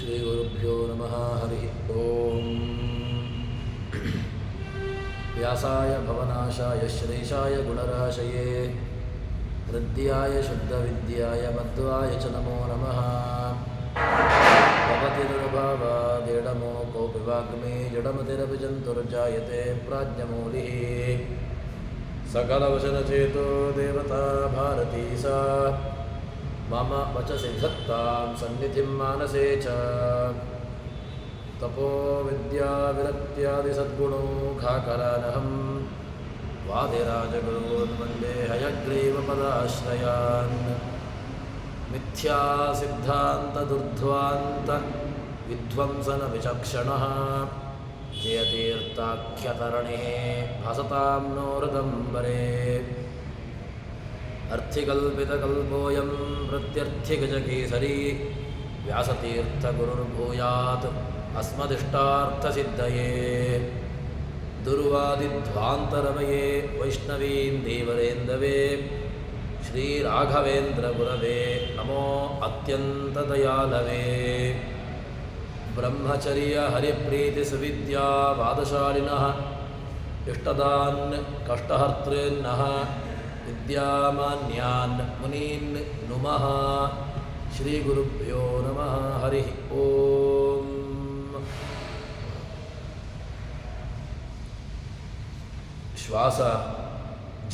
ಶ್ರೀಗುರುಭ್ಯೋ ನಮಃ ಹರಿ ಓಂ. ವ್ಯಾಸಾಯ ಭವನಾಶಾಯ ಶ್ರೀಶಾಯ ಗುಣರಾಶಯೇ ಹೃದ್ಯಾಯ ಶುದ್ಧವಿದ್ಯಾಯ ಮಧ್ವಾಯ ಚ ನಮೋ ನಮಃ. ಭವತಿ ನಿರ್ಭಾವಾದೇಡಮೋ ಕೋಪಿ ವಾಗ್ಮಿ ಜಡಮತಿರಭಿಜಂತುರ್ಜಾಯತೆ ಪ್ರಾಜ್ಞಮೂಲಿಃ. ಸಕಲವಚನಚೇತೋ ದೇವತಾ ಭಾರತೀ ಸಾ ಮಮ ವಚಸಿ ಧತ್ತಾಂ ಸನ್ನಿಧಿಂ ಮಾನಸೇ ಚ. ತಪೋ ವಿದ್ಯಾ ವಿರಕ್ತ್ಯಾದಿ ಸದ್ಗುಣೌಘಾಕರಾನಹಂ ವಾದಿರಾಜಗುರೂನ್ ವಂದೇ ಹಯಗ್ರೀವಪದಾಶ್ರಯಾನ್. ಮಿಥ್ಯಾ ಸಿದ್ಧಾಂತ ದುರ್ಧ್ವಾಂತ ವಿಧ್ವಂಸನ ವಿಚಕ್ಷಣಃ ಜಯತೀರ್ಥಾಖ್ಯತರಣೇ ಭಾಸತಾಂ ನೋ ಹೃದಂಬರೇ. ಅರ್ಥಿಕಲ್ಪಿತಕಲ್ಪೋಯಂ ಪ್ರತ್ಯರ್ಥಿಗಜಕೇಸರಿ ವ್ಯಾಸತೀರ್ಥಗುರುರ್ಭೂಯಾತ್ ಅಸ್ಮದಿಷ್ಟಾರ್ಥಸಿದ್ಧಯೇ. ದುರ್ವಾದಿಧ್ವಾಂತರಮಯೇ ವೈಷ್ಣವೀಂ ದೇವರೇಂದವೇ ಶ್ರೀರಾಘವೇಂದ್ರಗುರವೇ ನಮೋ ಅತ್ಯಂತದಯಾಲವೇ. ಬ್ರಹ್ಮಚರ್ಯ ಹರಿಪ್ರೀತಿ ಸುವಿದ್ಯಾ ವಾದಶಾಲಿನಃ ಇಷ್ಟದಾನ್ ಕಷ್ಟಹರ್ತೃನ್ನಃ ವಿದ್ಯಾಮಾನ್ಯಾನ್ ಮುನೀನ್ ನುಮಃ. ಶ್ರೀಗುರುಭ್ಯೋ ನಮಃ ಹರಿ ಓಂ. ಶ್ವಾಸ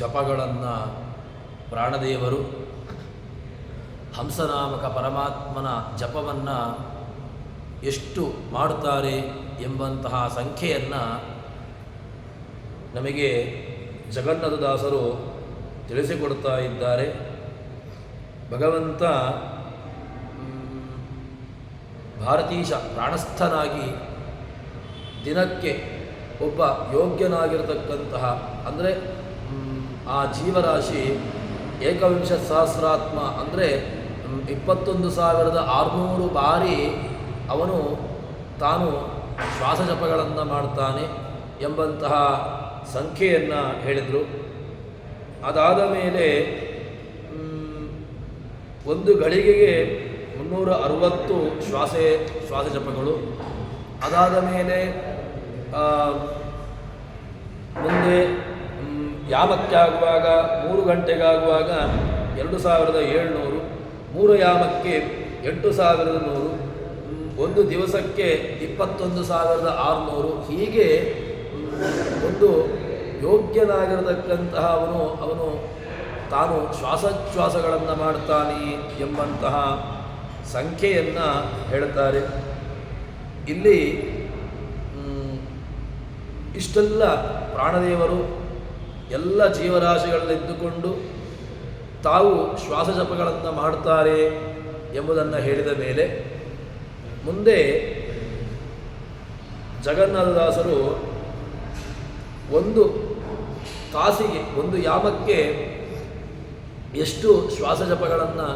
ಜಪಗಳನ್ನು ಪ್ರಾಣದೇವರು ಹಂಸನಾಮಕ ಪರಮಾತ್ಮನ ಜಪವನ್ನು ಎಷ್ಟು ಮಾಡುತ್ತಾರೆ ಎಂಬಂತಹ ಸಂಖ್ಯೆಯನ್ನು ನಮಗೆ ಜಗನ್ನಾಥದಾಸರು ತಿಳಿಸಿಕೊಡ್ತಾ ಇದ್ದಾರೆ. ಭಗವಂತ ಭಾರತೀಶ ಪ್ರಾಣಸ್ಥನಾಗಿ ದಿನಕ್ಕೆ ಒಬ್ಬ ಯೋಗ್ಯನಾಗಿರತಕ್ಕಂತಹ ಅಂದರೆ ಆ ಜೀವರಾಶಿ ಏಕವಿಂಶ ಸಹಸ್ರಾತ್ಮ ಅಂದರೆ 21,600 ಬಾರಿ ಅವನು ತಾನು ಶ್ವಾಸಜಪಗಳನ್ನು ಮಾಡ್ತಾನೆ ಎಂಬಂತಹ ಸಂಖ್ಯೆಯನ್ನು ಹೇಳಿದರು. ಅದಾದ ಮೇಲೆ ಒಂದು ಗಳಿಗೆಗೆ 360 ಶ್ವಾಸಜಪಗಳು. ಅದಾದ ಮೇಲೆ ಮುಂದೆ ಯಾಮಕ್ಕೆ ಆಗುವಾಗ 3 ಗಂಟೆಗಾಗುವಾಗ 2,700, 3 ಯಾಮಕ್ಕೆ 8,100, ಒಂದು ದಿವಸಕ್ಕೆ 21,600. ಹೀಗೆ ಒಂದು ಯೋಗ್ಯನಾಗಿರತಕ್ಕಂತಹ ಅವನು ತಾನು ಶ್ವಾಸೋಚ್ಛ್ವಾಸಗಳನ್ನು ಮಾಡ್ತಾನೆ ಎಂಬಂತಹ ಸಂಖ್ಯೆಯನ್ನು ಹೇಳ್ತಾರೆ. ಇಲ್ಲಿ ಇಷ್ಟೆಲ್ಲ ಪ್ರಾಣದೇವರು ಎಲ್ಲ ಜೀವರಾಶಿಗಳಲ್ಲಿದ್ದುಕೊಂಡು ತಾವು ಶ್ವಾಸಜಪಗಳನ್ನು ಮಾಡ್ತಾರೆ ಎಂಬುದನ್ನು ಹೇಳಿದ ಮೇಲೆ ಮುಂದೆ ಜಗನ್ನಾಥದಾಸರು ಒಂದು ತಾಸಿಗೆ ಒಂದು ಯಾಮಕ್ಕೆ ಎಷ್ಟು ಶ್ವಾಸಜಪಗಳನ್ನು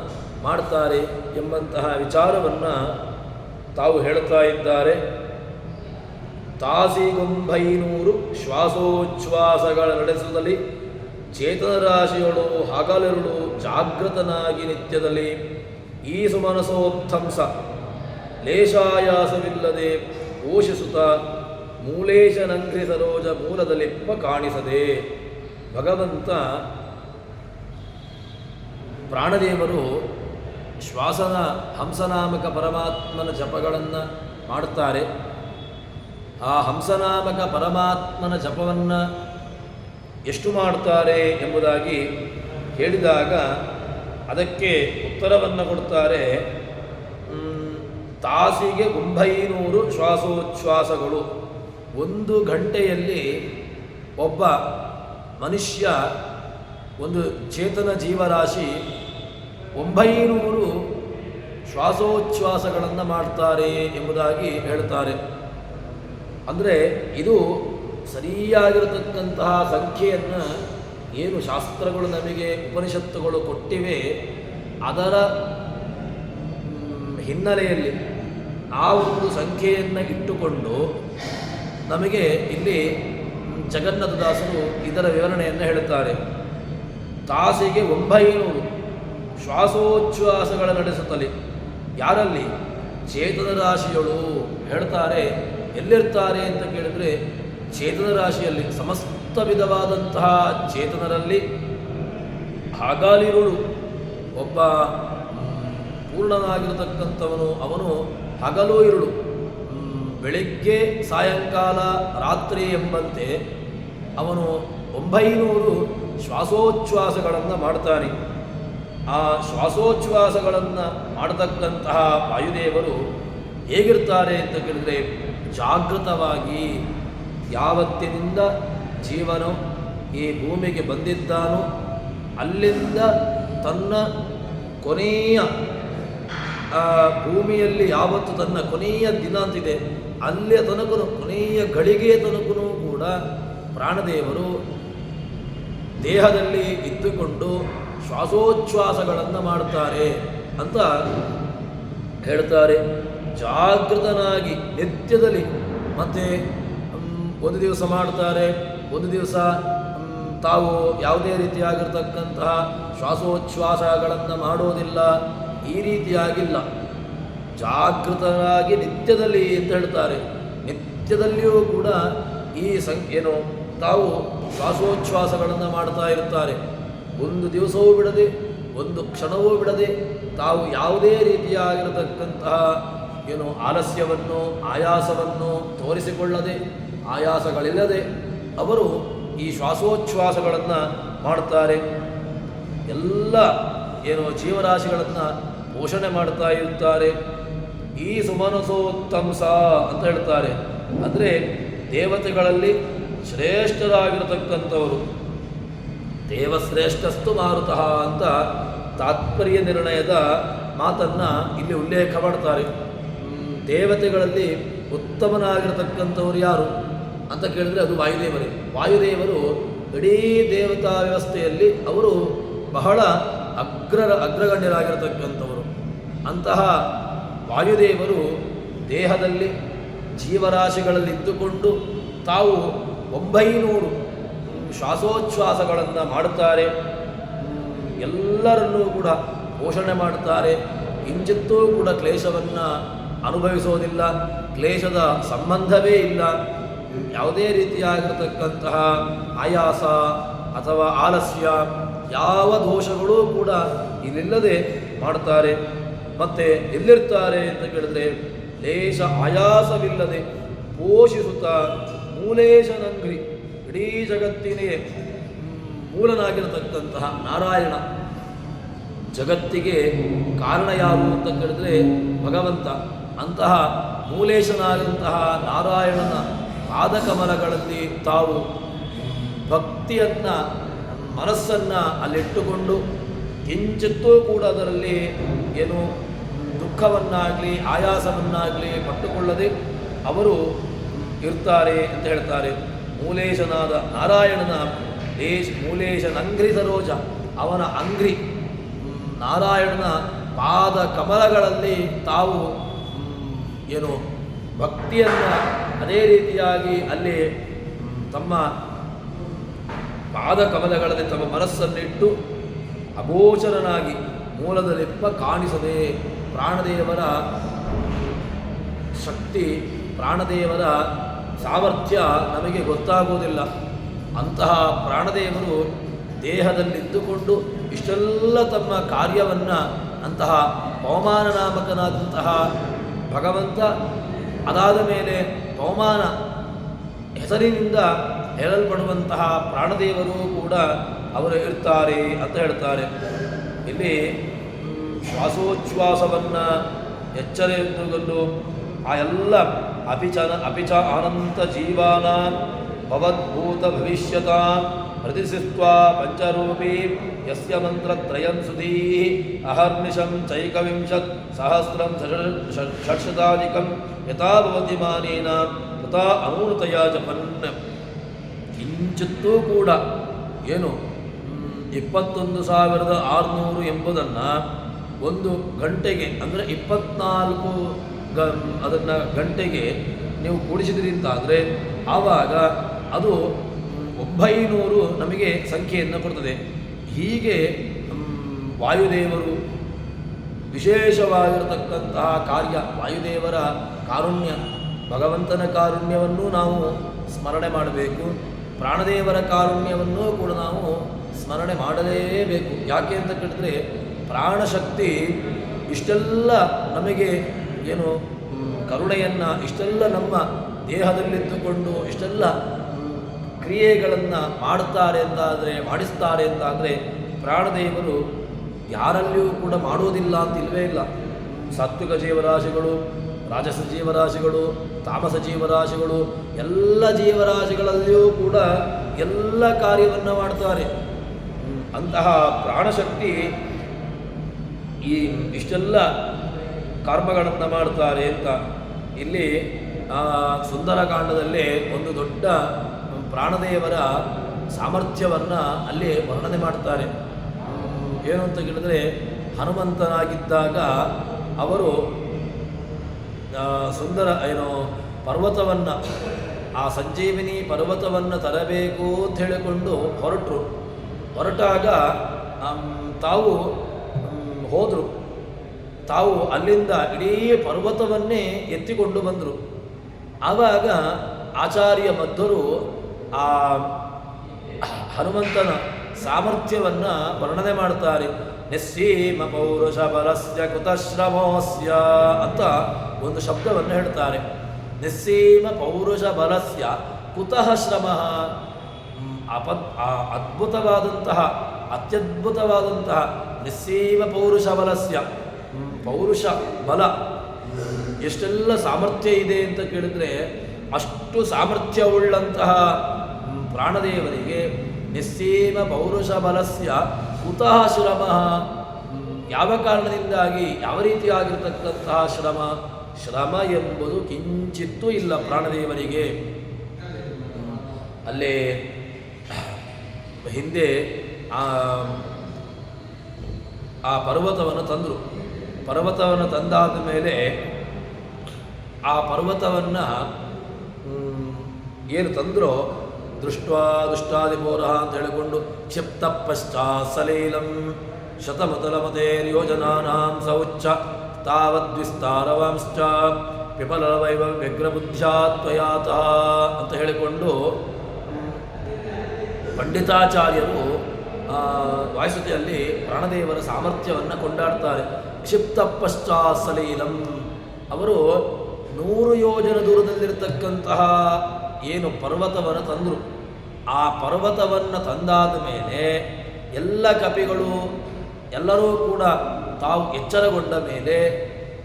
ಮಾಡ್ತಾರೆ ಎಂಬಂತಹ ವಿಚಾರವನ್ನು ತಾವು ಹೇಳ್ತಾ ಇದ್ದಾರೆ. ತಾಸಿಗೊಂಬೈನೂರು ಶ್ವಾಸೋಚ್ಛ್ವಾಸಗಳ ನಡೆಸುತ್ತಲೇ ಚೇತನರಾಶಿಗಳು ಹಗಲಿರುಳು ಜಾಗೃತನಾಗಿ ನಿತ್ಯದಲ್ಲಿ ಈ ಸುಮನಸೋತ್ಥಂಸ ಲೇಷಾಯಾಸವಿಲ್ಲದೆ ಪೋಷಿಸುತ್ತ ಮೂಲೇಶನಂಘ್ರಿ ಸರೋಜ ಮೂಲದಲ್ಲಿಪ್ಪ ಕಾಣಿಸದೆ. ಭಗವಂತ ಪ್ರಾಣದೇವರು ಹಂಸನಾಮಕ ಪರಮಾತ್ಮನ ಜಪಗಳನ್ನು ಮಾಡುತ್ತಾರೆ. ಆ ಹಂಸನಾಮಕ ಪರಮಾತ್ಮನ ಜಪವನ್ನು ಎಷ್ಟು ಮಾಡ್ತಾರೆ ಎಂಬುದಾಗಿ ಹೇಳಿದಾಗ ಅದಕ್ಕೆ ಉತ್ತರವನ್ನು ಕೊಡ್ತಾರೆ. ತಾಸಿಗೆ 900 ಶ್ವಾಸೋಚ್ಛ್ವಾಸಗಳು. ಒಂದು ಗಂಟೆಯಲ್ಲಿ ಒಬ್ಬ ಮನುಷ್ಯ, ಒಂದು ಚೇತನ ಜೀವರಾಶಿ 900 ಶ್ವಾಸೋಚ್ಛ್ವಾಸಗಳನ್ನು ಮಾಡ್ತಾರೆ ಎಂಬುದಾಗಿ ಹೇಳ್ತಾರೆ. ಅಂದರೆ ಇದು ಸರಿಯಾಗಿರತಕ್ಕಂತಹ ಸಂಖ್ಯೆಯನ್ನು ಏನು ಶಾಸ್ತ್ರಗಳು ನಮಗೆ ಉಪನಿಷತ್ತುಗಳು ಕೊಟ್ಟಿವೆ ಅದರ ಹಿನ್ನೆಲೆಯಲ್ಲಿ ಆ ಒಂದು ಸಂಖ್ಯೆಯನ್ನು ಇಟ್ಟುಕೊಂಡು ನಮಗೆ ಇಲ್ಲಿ ಜಗನ್ನಾಥದಾಸರು ಇದರ ವಿವರಣೆಯನ್ನು ಹೇಳುತ್ತಾರೆ. ತಾಸಿಗೆ 900 ಶ್ವಾಸೋಚ್ಛ್ವಾಸಗಳ ನಡೆಸುತ್ತಲೇ. ಯಾರಲ್ಲಿ? ಚೇತನ ರಾಶಿಗಳು ಹೇಳ್ತಾರೆ. ಎಲ್ಲಿರ್ತಾರೆ ಅಂತ ಕೇಳಿದರೆ ಚೇತನ ರಾಶಿಯಲ್ಲಿ, ಸಮಸ್ತ ವಿಧವಾದಂತಹ ಚೇತನರಲ್ಲಿ ಹಗಲಿರುಳು. ಒಬ್ಬ ಪೂರ್ಣನಾಗಿರತಕ್ಕಂಥವನು ಅವನು ಹಗಲು ಇರುಳು, ಬೆಳಿಗ್ಗೆ ಸಾಯಂಕಾಲ ರಾತ್ರಿ ಎಂಬಂತೆ ಅವನು 900 ಶ್ವಾಸೋಚ್ಛ್ವಾಸಗಳನ್ನು ಮಾಡ್ತಾನೆ. ಆ ಶ್ವಾಸೋಚ್ಛ್ವಾಸಗಳನ್ನು ಮಾಡತಕ್ಕಂತಹ ವಾಯುದೇವರು ಹೇಗಿರ್ತಾರೆ ಅಂತ ಕೇಳಿದರೆ ಜಾಗೃತವಾಗಿ, ಯಾವತ್ತಿನಿಂದ ಜೀವನು ಈ ಭೂಮಿಗೆ ಬಂದಿದ್ದಾನೋ ಅಲ್ಲಿಂದ ತನ್ನ ಕೊನೆಯ ಭೂಮಿಯಲ್ಲಿ ಯಾವತ್ತು ತನ್ನ ಕೊನೆಯ ದಿನ ಅಂತಿದೆ ಅಲ್ಲಿಯ ತನಕನು, ಕೊನೆಯ ಗಳಿಗೆ ತನಕನೂ ಕೂಡ ಪ್ರಾಣದೇವರು ದೇಹದಲ್ಲಿ ಇದ್ದುಕೊಂಡು ಶ್ವಾಸೋಚ್ಛ್ವಾಸಗಳನ್ನು ಮಾಡ್ತಾರೆ ಅಂತ ಹೇಳ್ತಾರೆ. ಜಾಗೃತನಾಗಿ ನಿತ್ಯದಲ್ಲಿ. ಮತ್ತು ಒಂದು ದಿವಸ ಮಾಡ್ತಾರೆ, ಒಂದು ದಿವಸ ತಾವು ಯಾವುದೇ ರೀತಿಯಾಗಿರ್ತಕ್ಕಂತಹ ಶ್ವಾಸೋಚ್ಛ್ವಾಸಗಳನ್ನು ಮಾಡೋದಿಲ್ಲ. ಈ ರೀತಿಯಾಗಿಲ್ಲ, ಜಾಗೃತರಾಗಿ ನಿತ್ಯದಲ್ಲಿ ಅಂತ ಹೇಳ್ತಾರೆ. ನಿತ್ಯದಲ್ಲಿಯೂ ಕೂಡ ಈ ಏನು ತಾವು ಶ್ವಾಸೋಚ್ಛ್ವಾಸಗಳನ್ನು ಮಾಡ್ತಾ ಇರ್ತಾರೆ. ಒಂದು ದಿವಸವೂ ಬಿಡದೆ, ಒಂದು ಕ್ಷಣವೂ ಬಿಡದೆ ತಾವು ಯಾವುದೇ ರೀತಿಯಾಗಿರತಕ್ಕಂತಹ ಏನು ಆಲಸ್ಯವನ್ನು, ಆಯಾಸವನ್ನು ತೋರಿಸಿಕೊಳ್ಳದೆ, ಆಯಾಸಗಳಿಲ್ಲದೆ ಅವರು ಈ ಶ್ವಾಸೋಚ್ಛ್ವಾಸಗಳನ್ನು ಮಾಡ್ತಾರೆ. ಎಲ್ಲ ಏನು ಜೀವರಾಶಿಗಳನ್ನು ಪೋಷಣೆ ಮಾಡ್ತಾ ಇರುತ್ತಾರೆ. ಈ ಸುಮನಸೋತ್ತಂಸ ಅಂತ ಹೇಳ್ತಾರೆ. ಅಂದರೆ ದೇವತೆಗಳಲ್ಲಿ ಶ್ರೇಷ್ಠರಾಗಿರತಕ್ಕಂಥವರು. ದೇವಶ್ರೇಷ್ಠಸ್ತು ಮಾರುತಃ ಅಂತ ತಾತ್ಪರ್ಯ ನಿರ್ಣಯದ ಮಾತನ್ನು ಇಲ್ಲಿ ಉಲ್ಲೇಖ ಮಾಡ್ತಾರೆ. ದೇವತೆಗಳಲ್ಲಿ ಉತ್ತಮನಾಗಿರತಕ್ಕಂಥವ್ರು ಯಾರು ಅಂತ ಕೇಳಿದರೆ ಅದು ವಾಯುದೇವರೇ. ವಾಯುದೇವರು ಇಡೀ ದೇವತಾ ವ್ಯವಸ್ಥೆಯಲ್ಲಿ ಅವರು ಬಹಳ ಅಗ್ರಗಣ್ಯರಾಗಿರತಕ್ಕಂಥವರು. ಅಂತಹ ವಾಯುದೇವರು ದೇಹದಲ್ಲಿ ಜೀವರಾಶಿಗಳಲ್ಲಿದ್ದುಕೊಂಡು ತಾವು 900 ಶ್ವಾಸೋಚ್ಛ್ವಾಸಗಳನ್ನು ಮಾಡುತ್ತಾರೆ. ಎಲ್ಲರನ್ನೂ ಕೂಡ ಪೋಷಣೆ ಮಾಡುತ್ತಾರೆ. ಕಿಂಚಿತ್ತೂ ಕೂಡ ಕ್ಲೇಶವನ್ನು ಅನುಭವಿಸೋದಿಲ್ಲ. ಕ್ಲೇಶದ ಸಂಬಂಧವೇ ಇಲ್ಲ. ಯಾವುದೇ ರೀತಿಯಾಗಿರತಕ್ಕಂತಹ ಆಯಾಸ ಅಥವಾ ಆಲಸ್ಯ ಯಾವ ದೋಷಗಳೂ ಕೂಡ ಇಲ್ಲಿಲ್ಲದೆ ಮಾಡ್ತಾರೆ. ಮತ್ತು ಎಲ್ಲಿರ್ತಾರೆ ಅಂತ ಕೇಳಿದ್ರೆ ಲೇಷ ಆಯಾಸವಿಲ್ಲದೆ ಪೋಷಿಸುತ್ತಾ ಮೂಲೇಶನಂಗ್ರಿ, ಇಡೀ ಜಗತ್ತಿನೇ ಮೂಲನಾಗಿರತಕ್ಕಂತಹ ನಾರಾಯಣ. ಜಗತ್ತಿಗೆ ಕಾರಣ ಯಾರು ಅಂತ ಕೇಳಿದ್ರೆ ಭಗವಂತ. ಅಂತಹ ಮೂಲೇಶನಾದಂತಹ ನಾರಾಯಣನ ಪಾದಕಮಲಗಳಲ್ಲಿ ತಾವು ಭಕ್ತಿಯನ್ನು, ಮನಸ್ಸನ್ನು ಅಲ್ಲಿಟ್ಟುಕೊಂಡು ಕಿಂಚಿತ್ತೂ ಕೂಡ ಅದರಲ್ಲಿ ಏನು ದುಃಖವನ್ನಾಗಲಿ ಆಯಾಸವನ್ನಾಗಲಿ ಪಟ್ಟುಕೊಳ್ಳದೆ ಅವರು ಇರ್ತಾರೆ ಅಂತ ಹೇಳ್ತಾರೆ. ಮೂಲೇಶನಾದ ನಾರಾಯಣನ ಮೂಲೇಶನಂಗ್ರಿ ಸರೋಜ, ಅವನ ಅಂಗ್ರಿ ನಾರಾಯಣನ ಪಾದ ಕಮಲಗಳಲ್ಲಿ ತಾವು ಏನು ಭಕ್ತಿಯನ್ನು ಅದೇ ರೀತಿಯಾಗಿ ಅಲ್ಲಿ ತಮ್ಮ ಪಾದ ಕಮಲಗಳಲ್ಲಿ ತಮ್ಮ ಮನಸ್ಸನ್ನಿಟ್ಟು ಅಗೋಚರನಾಗಿ ಮೂಲದಲ್ಲಿಪ್ಪ ಕಾಣಿಸದೆ ಪ್ರಾಣದೇವರ ಶಕ್ತಿ, ಪ್ರಾಣದೇವರ ಸಾಮರ್ಥ್ಯ ನಮಗೆ ಗೊತ್ತಾಗುವುದಿಲ್ಲ. ಅಂತಹ ಪ್ರಾಣದೇವರು ದೇಹದಲ್ಲಿದ್ದುಕೊಂಡು ಇಷ್ಟೆಲ್ಲ ತಮ್ಮ ಕಾರ್ಯವನ್ನು ಅಂತಹ ಪವಮಾನ ನಾಮಕನಾದಂತಹ ಭಗವಂತ, ಅದಾದ ಮೇಲೆ ಪವಮಾನ ಹೆಸರಿನಿಂದ ಹೇಳಲ್ಪಡುವಂತಹ ಪ್ರಾಣದೇವರು ಕೂಡ ಅವರು ಇರ್ತಾರೆ ಅಂತ ಹೇಳ್ತಾರೆ. ಇಲ್ಲಿ ಶ್ವಾಸೋಚ್ಛ್ವಾಸವನ್ನು ಎಚ್ಚರಿಸುವುದನ್ನು ಆ ಎಲ್ಲ ಅಪಿಚ ಅನಂತ ಜೀವಾನ ಭವದ್ಭೂತ ಭವಿಷ್ಯತ ಹೃದಿಸಿತ್ವಾ ಪಂಚರೂಪಿ ಯಸ್ಯ ಮಂತ್ರತ್ರಯಂ ಸುಧೀ ಅಹರ್ನಿಶಂ ಚೈಕವಿಂಶತ್ ಸಹಸ್ರಂ ಷಟ್ಶತಾಧಿಕಂ ಯಥಾ ಭವತಿ ಮಾನೇನ ತಥಾ ಅನೂನತಯ ಜಪನ್. ಕಿಂಚಿತ್ತೂ ಕೂಡ ಏನು 21,600 ಎಂಬುದನ್ನು ಒಂದು ಗಂಟೆಗೆ ಅಂದರೆ 24 ಅದನ್ನು ಗಂಟೆಗೆ ನೀವು ಕೂಡಿಸಿದ್ರಿ ಅಂತಾದರೆ ಆವಾಗ ಅದು 900 ನಮಗೆ ಸಂಖ್ಯೆಯನ್ನು ಕೊಡ್ತದೆ. ಹೀಗೆ ವಾಯುದೇವರು ವಿಶೇಷವಾಗಿರತಕ್ಕಂತಹ ಕಾರ್ಯ ವಾಯುದೇವರ ಕಾರುಣ್ಯ, ಭಗವಂತನ ಕಾರುಣ್ಯವನ್ನು ನಾವು ಸ್ಮರಣೆ ಮಾಡಬೇಕು. ಪ್ರಾಣದೇವರ ಕಾರುಣ್ಯವನ್ನು ಕೂಡ ನಾವು ಸ್ಮರಣೆ ಮಾಡಲೇಬೇಕು. ಯಾಕೆ ಅಂತ ಕೇಳಿದ್ರೆ ಪ್ರಾಣಶಕ್ತಿ ಇಷ್ಟೆಲ್ಲ ನಮಗೆ ಏನು ಕರುಣೆಯನ್ನು ಇಷ್ಟೆಲ್ಲ ನಮ್ಮ ದೇಹದಲ್ಲಿದ್ದುಕೊಂಡು ಇಷ್ಟೆಲ್ಲ ಕ್ರಿಯೆಗಳನ್ನು ಮಾಡ್ತಾರೆ ಅಂತಾದರೆ, ಮಾಡಿಸ್ತಾರೆ ಅಂತಾದರೆ ಪ್ರಾಣದೇವರು ಯಾರಲ್ಲಿಯೂ ಕೂಡ ಮಾಡೋದಿಲ್ಲ ಅಂತ ಇಲ್ಲವೇ ಇಲ್ಲ. ಸಾತ್ವಿಕ ಜೀವರಾಶಿಗಳು, ರಾಜಸ ಜೀವರಾಶಿಗಳು, ತಾಮಸ ಜೀವರಾಶಿಗಳು, ಎಲ್ಲ ಜೀವರಾಶಿಗಳಲ್ಲಿಯೂ ಕೂಡ ಎಲ್ಲ ಕಾರ್ಯವನ್ನು ಮಾಡ್ತಾರೆ. ಅಂತಹ ಪ್ರಾಣಶಕ್ತಿ ಈ ಇಷ್ಟೆಲ್ಲ ಕರ್ಮಗಳನ್ನು ಮಾಡ್ತಾರೆ ಅಂತ ಇಲ್ಲಿ ಸುಂದರಕಾಂಡದಲ್ಲಿ ಒಂದು ದೊಡ್ಡ ಪ್ರಾಣದೇವರ ಸಾಮರ್ಥ್ಯವನ್ನು ಅಲ್ಲಿ ವರ್ಣನೆ ಮಾಡ್ತಾರೆ. ಏನು ಅಂತ ಕೇಳಿದ್ರೆ, ಹನುಮಂತನಾಗಿದ್ದಾಗ ಅವರು ಸುಂದರ ಪರ್ವತವನ್ನು, ಆ ಸಂಜೀವಿನಿ ಪರ್ವತವನ್ನು ತರಬೇಕು ಅಂತ ಹೇಳಿಕೊಂಡು ಹೊರಟಾಗ ತಾವು ಹೋದರು. ತಾವು ಅಲ್ಲಿಂದ ಇಡೀ ಪರ್ವತವನ್ನೇ ಎತ್ತಿಕೊಂಡು ಬಂದರು. ಆವಾಗ ಆಚಾರ್ಯ ಮಧ್ವರು ಆ ಹನುಮಂತನ ಸಾಮರ್ಥ್ಯವನ್ನು ವರ್ಣನೆ ಮಾಡ್ತಾರೆ. ನಿಸ್ಸೀಮ ಪೌರುಷ ಬಲಸ್ಯ ಕುತಶ್ರಮೋಸ್ಯ ಅಂತ ಒಂದು ಶಬ್ದವನ್ನು ಹೇಳ್ತಾರೆ. ನಿಸ್ಸೀಮ ಪೌರುಷ ಬಲಸ್ಯ ಕುತಃ ಶ್ರಮ. ಅದ್ಭುತವಾದಂತಹ, ಅತ್ಯದ್ಭುತವಾದಂತಹ ನಿಸ್ಸೀಮ ಪೌರುಷ ಬಲಸ್ಯ, ಪೌರುಷ ಬಲ ಎಷ್ಟೆಲ್ಲ ಸಾಮರ್ಥ್ಯ ಇದೆ ಅಂತ ಕೇಳಿದರೆ, ಅಷ್ಟು ಸಾಮರ್ಥ್ಯವುಳ್ಳಂತಹ ಪ್ರಾಣದೇವರಿಗೆ ನಿಸ್ಸೀಮ ಪೌರುಷ ಬಲಸ್ಯ ಕುತಃ ಶ್ರಮ, ಯಾವ ಕಾರಣದಿಂದಾಗಿ, ಯಾವ ರೀತಿಯಾಗಿರ್ತಕ್ಕಂತಹ ಶ್ರಮ ಎಂಬುದು ಕಿಂಚಿತ್ತೂ ಇಲ್ಲ ಪ್ರಾಣದೇವರಿಗೆ. ಅಲ್ಲೇ ಹಿಂದೆ ಆ ಪರ್ವತವನ್ನು ತಂದರು. ಪರ್ವತವನ್ನು ತಂದಾದ ಮೇಲೆ ಆ ಪರ್ವತವನ್ನು ಏನು ತಂದರೋ ದುಷ್ಟಾದಿಪೋರ ಅಂತ ಹೇಳಿಕೊಂಡು ಕ್ಷಿಪ್ತ ಪಶ್ಚಾತ್ ಸಲೀಲಂ ಶತಮತಲಮತೇರ್ಯೋಜನಾನಾಂ ಸೌಚ್ಛ ತಾವದ್ವಿಸ್ತಾರವಾಂಶ್ಚ ವಿಫಲವೈವ ವ್ಯಗ್ರಬುದ್ಧ್ಯಾತ್ವಯಾತಃ ಅಂತ ಹೇಳಿಕೊಂಡು ಪಂಡಿತಾಚಾರ್ಯರು ವಾಯುಸ್ತುತಿಯಲ್ಲಿ ಪ್ರಾಣದೇವರ ಸಾಮರ್ಥ್ಯವನ್ನು ಕೊಂಡಾಡ್ತಾರೆ. ಕ್ಷಿಪ್ತ ಪಶ್ಚಾತ್ ಸಲೀಲಂ, ಅವರು 100 ಯೋಜನ ದೂರದಲ್ಲಿರ್ತಕ್ಕಂತಹ ಏನು ಪರ್ವತವನ್ನು ತಂದರು. ಆ ಪರ್ವತವನ್ನು ತಂದಾದ ಮೇಲೆ ಎಲ್ಲ ಕಪಿಗಳು ಎಲ್ಲರೂ ಕೂಡ ತಾವು ಎಚ್ಚರಗೊಂಡ ಮೇಲೆ,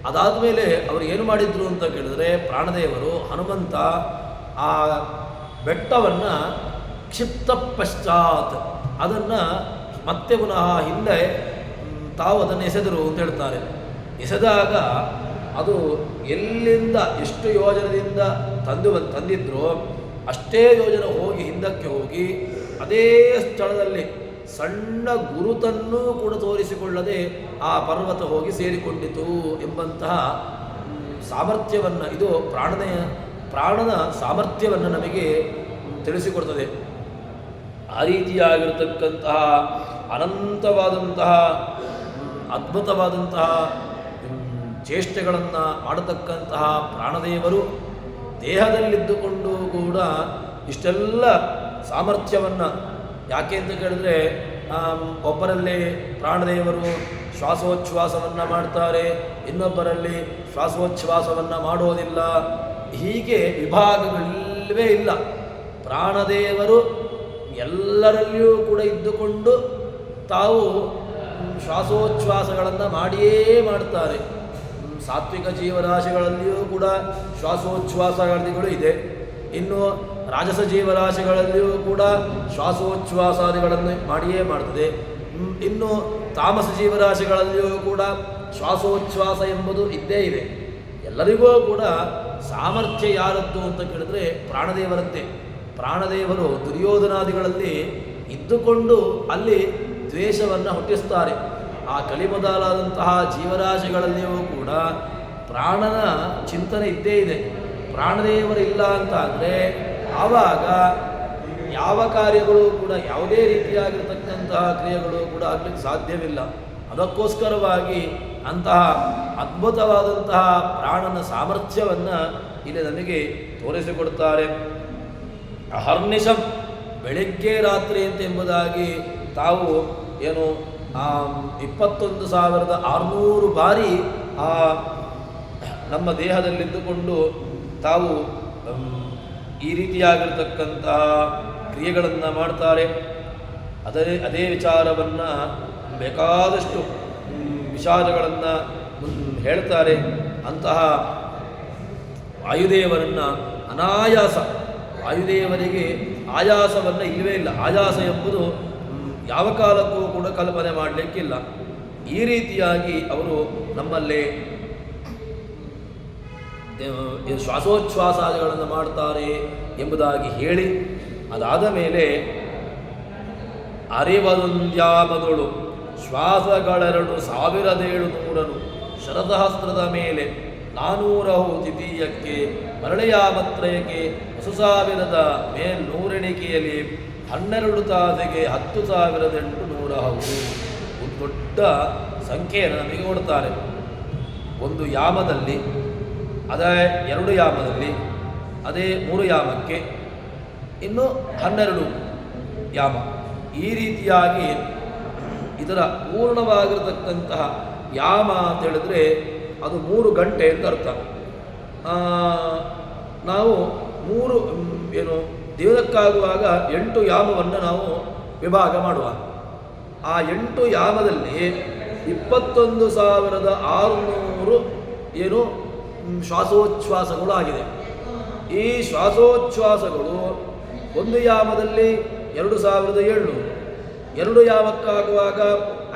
ಅದಾದ ಮೇಲೆ ಅವರು ಏನು ಮಾಡಿದ್ರು ಅಂತ ಕೇಳಿದ್ರೆ, ಪ್ರಾಣದೇವರು ಹನುಮಂತ ಆ ಬೆಟ್ಟವನ್ನು ಕ್ಷಿಪ್ತ ಪಶ್ಚಾತ್ ಅದನ್ನು ಮತ್ತೆ ಪುನಃ ಹಿಂದೆ ತಾವು ಅದನ್ನು ಎಸೆದರು ಅಂತ ಹೇಳ್ತಾರೆ. ಎಸೆದಾಗ ಅದು ಎಲ್ಲಿಂದ ಎಷ್ಟು ಯೋಜನದಿಂದ ತಂದಿದ್ರೋ ಅಷ್ಟೇ ಯೋಜನೆ ಹೋಗಿ ಹಿಂದಕ್ಕೆ ಹೋಗಿ ಅದೇ ಸ್ಥಳದಲ್ಲಿ ಸಣ್ಣ ಗುರುತನ್ನೂ ಕೂಡ ತೋರಿಸಿಕೊಳ್ಳದೆ ಆ ಪರ್ವತ ಹೋಗಿ ಸೇರಿಕೊಂಡಿತು ಎಂಬಂತಹ ಸಾಮರ್ಥ್ಯವನ್ನು, ಇದು ಪ್ರಾಣನ ಸಾಮರ್ಥ್ಯವನ್ನು ನಮಗೆ ತಿಳಿಸಿಕೊಡ್ತದೆ. ಆ ರೀತಿಯಾಗಿರತಕ್ಕಂತಹ ಅನಂತವಾದಂತಹ ಅದ್ಭುತವಾದಂತಹ ಚೇಷ್ಟೆಗಳನ್ನು ಮಾಡತಕ್ಕಂತಹ ಪ್ರಾಣದೇವರು ದೇಹದಲ್ಲಿದ್ದುಕೊಂಡು ಕೂಡ ಇಷ್ಟೆಲ್ಲ ಸಾಮರ್ಥ್ಯವನ್ನು, ಯಾಕೆ ಅಂತ ಕೇಳಿದ್ರೆ ಒಬ್ಬರಲ್ಲಿ ಪ್ರಾಣದೇವರು ಶ್ವಾಸೋಚ್ಛ್ವಾಸವನ್ನು ಮಾಡ್ತಾರೆ, ಇನ್ನೊಬ್ಬರಲ್ಲಿ ಶ್ವಾಸೋಚ್ಛ್ವಾಸವನ್ನು ಮಾಡೋದಿಲ್ಲ. ಹೀಗೆ ವಿಭಾಗಗಳಿಲ್ಲವೇ ಇಲ್ಲ. ಪ್ರಾಣದೇವರು ಎಲ್ಲರಲ್ಲಿಯೂ ಕೂಡ ಇದ್ದುಕೊಂಡು ತಾವು ಶ್ವಾಸೋಚ್ಛ್ವಾಸಗಳನ್ನು ಮಾಡಿಯೇ ಮಾಡ್ತಾರೆ. ಸಾತ್ವಿಕ ಜೀವರಾಶಿಗಳಲ್ಲಿಯೂ ಕೂಡ ಶ್ವಾಸೋಚ್ಛ್ವಾಸಗಳು ಇದೆ. ಇನ್ನು ರಾಜಸ ಜೀವರಾಶಿಗಳಲ್ಲಿಯೂ ಕೂಡ ಶ್ವಾಸೋಚ್ಛ್ವಾಸಾದಿಗಳನ್ನು ಮಾಡಿಯೇ ಮಾಡ್ತದೆ. ಇನ್ನು ತಾಮಸ ಜೀವರಾಶಿಗಳಲ್ಲಿಯೂ ಕೂಡ ಶ್ವಾಸೋಚ್ಛ್ವಾಸ ಎಂಬುದು ಇದ್ದೇ ಇದೆ. ಎಲ್ಲರಿಗೂ ಕೂಡ ಸಾಮರ್ಥ್ಯ ಯಾರದ್ದು ಅಂತ ಕೇಳಿದ್ರೆ ಪ್ರಾಣದೇವರಂತೆ. ಪ್ರಾಣದೇವರು ದುರ್ಯೋಧನಾದಿಗಳಲ್ಲಿ ಇದ್ದುಕೊಂಡು ಅಲ್ಲಿ ದ್ವೇಷವನ್ನು ಹುಟ್ಟಿಸ್ತಾರೆ. ಆ ಕಲಿಮೊದಲಾದಂತಹ ಜೀವರಾಶಿಗಳಲ್ಲಿಯೂ ಕೂಡ ಪ್ರಾಣನ ಚಿಂತನೆ ಇದ್ದೇ ಇದೆ. ಪ್ರಾಣದೇವರಿಲ್ಲ ಅಂತ ಅಂದರೆ ಆವಾಗ ಯಾವ ಕಾರ್ಯಗಳು ಕೂಡ, ಯಾವುದೇ ರೀತಿಯಾಗಿರ್ತಕ್ಕಂತಹ ಕ್ರಿಯೆಗಳು ಕೂಡ ಆಗಲಿಕ್ಕೆ ಸಾಧ್ಯವಿಲ್ಲ. ಅದಕ್ಕೋಸ್ಕರವಾಗಿ ಅಂತಹ ಅದ್ಭುತವಾದಂತಹ ಪ್ರಾಣನ ಸಾಮರ್ಥ್ಯವನ್ನು ಇಲ್ಲಿ ನಮಗೆ ತೋರಿಸಿಕೊಡ್ತಾರೆ. ಅಹರ್ನಿಶಂ, ಬೆಳಗ್ಗೆ ರಾತ್ರಿ ಅಂತ ಎಂಬುದಾಗಿ ತಾವು ಏನು 21,600 ಬಾರಿ ಆ ನಮ್ಮ ದೇಹದಲ್ಲಿದ್ದುಕೊಂಡು ತಾವು ಈ ರೀತಿಯಾಗಿರ್ತಕ್ಕಂತಹ ಕ್ರಿಯೆಗಳನ್ನು ಮಾಡ್ತಾರೆ. ಅದೇ ವಿಚಾರವನ್ನು ಬೇಕಾದಷ್ಟು ವಿಚಾರಗಳನ್ನು ಹೇಳ್ತಾರೆ. ಅಂತಹ ವಾಯುದೇವರನ್ನು ಅನಾಯಾಸ, ವಾಯುದೇವರಿಗೆ ಆಯಾಸವನ್ನು ಇಲ್ಲವೇ ಇಲ್ಲ. ಆಯಾಸ ಎಂಬುದು ಯಾವ ಕಾಲಕ್ಕೂ ಕೂಡ ಕಲ್ಪನೆ ಮಾಡಲಿಕ್ಕಿಲ್ಲ. ಈ ರೀತಿಯಾಗಿ ಅವರು ನಮ್ಮಲ್ಲಿ ಶ್ವಾಸೋಚ್ಛ್ವಾಸಾದಿಗಳನ್ನು ಮಾಡ್ತಾರೆ ಎಂಬುದಾಗಿ ಹೇಳಿ, ಅದಾದ ಮೇಲೆ ಅರಿವದೊಂದ್ಯಾಮದೊಳು ಶ್ವಾಸಗಳೆರಡು 1700 ಶರದಹಸ್ತ್ರದ ಮೇಲೆ 400 ದ್ವಿತೀಯಕ್ಕೆ ಮರಳೆಯಾಮತ್ರಯಕ್ಕೆ 10,000 ಮೇಲ್ನೂರೆಣಿಕೆಯಲ್ಲಿ 12 ತಾಸಿಗೆ 10,800 ಒಂದು ದೊಡ್ಡ ಸಂಖ್ಯೆಯನ್ನು ನಮಗೆ ಕೊಡ್ತಾರೆ. ಒಂದು ಯಾಮದಲ್ಲಿ, ಅದೇ 2 ಯಾಮದಲ್ಲಿ, ಅದೇ 3 ಯಾಮಕ್ಕೆ ಇನ್ನು 12 ಯಾಮ. ಈ ರೀತಿಯಾಗಿ ಇದರ ಪೂರ್ಣವಾಗಿರತಕ್ಕಂತಹ ಯಾಮ ಅಂತ ಹೇಳಿದ್ರೆ ಅದು 3 ಗಂಟೆ ಅಂತ ಅರ್ಥ. ನಾವು 3 ಏನು ದೇವದಕ್ಕಾಗುವಾಗ 8 ಯಾಮವನ್ನು ನಾವು ವಿಭಾಗ ಮಾಡುವ. ಆ 8 ಯಾಮದಲ್ಲಿ 21,600 ಏನು ಶ್ವಾಸೋಚ್ಛ್ವಾಸಗಳು ಆಗಿದೆ. ಈ ಶ್ವಾಸೋಚ್ಛ್ವಾಸಗಳು ಒಂದು ಯಾಮದಲ್ಲಿ 2,700, 2 ಯಾಮಕ್ಕಾಗುವಾಗ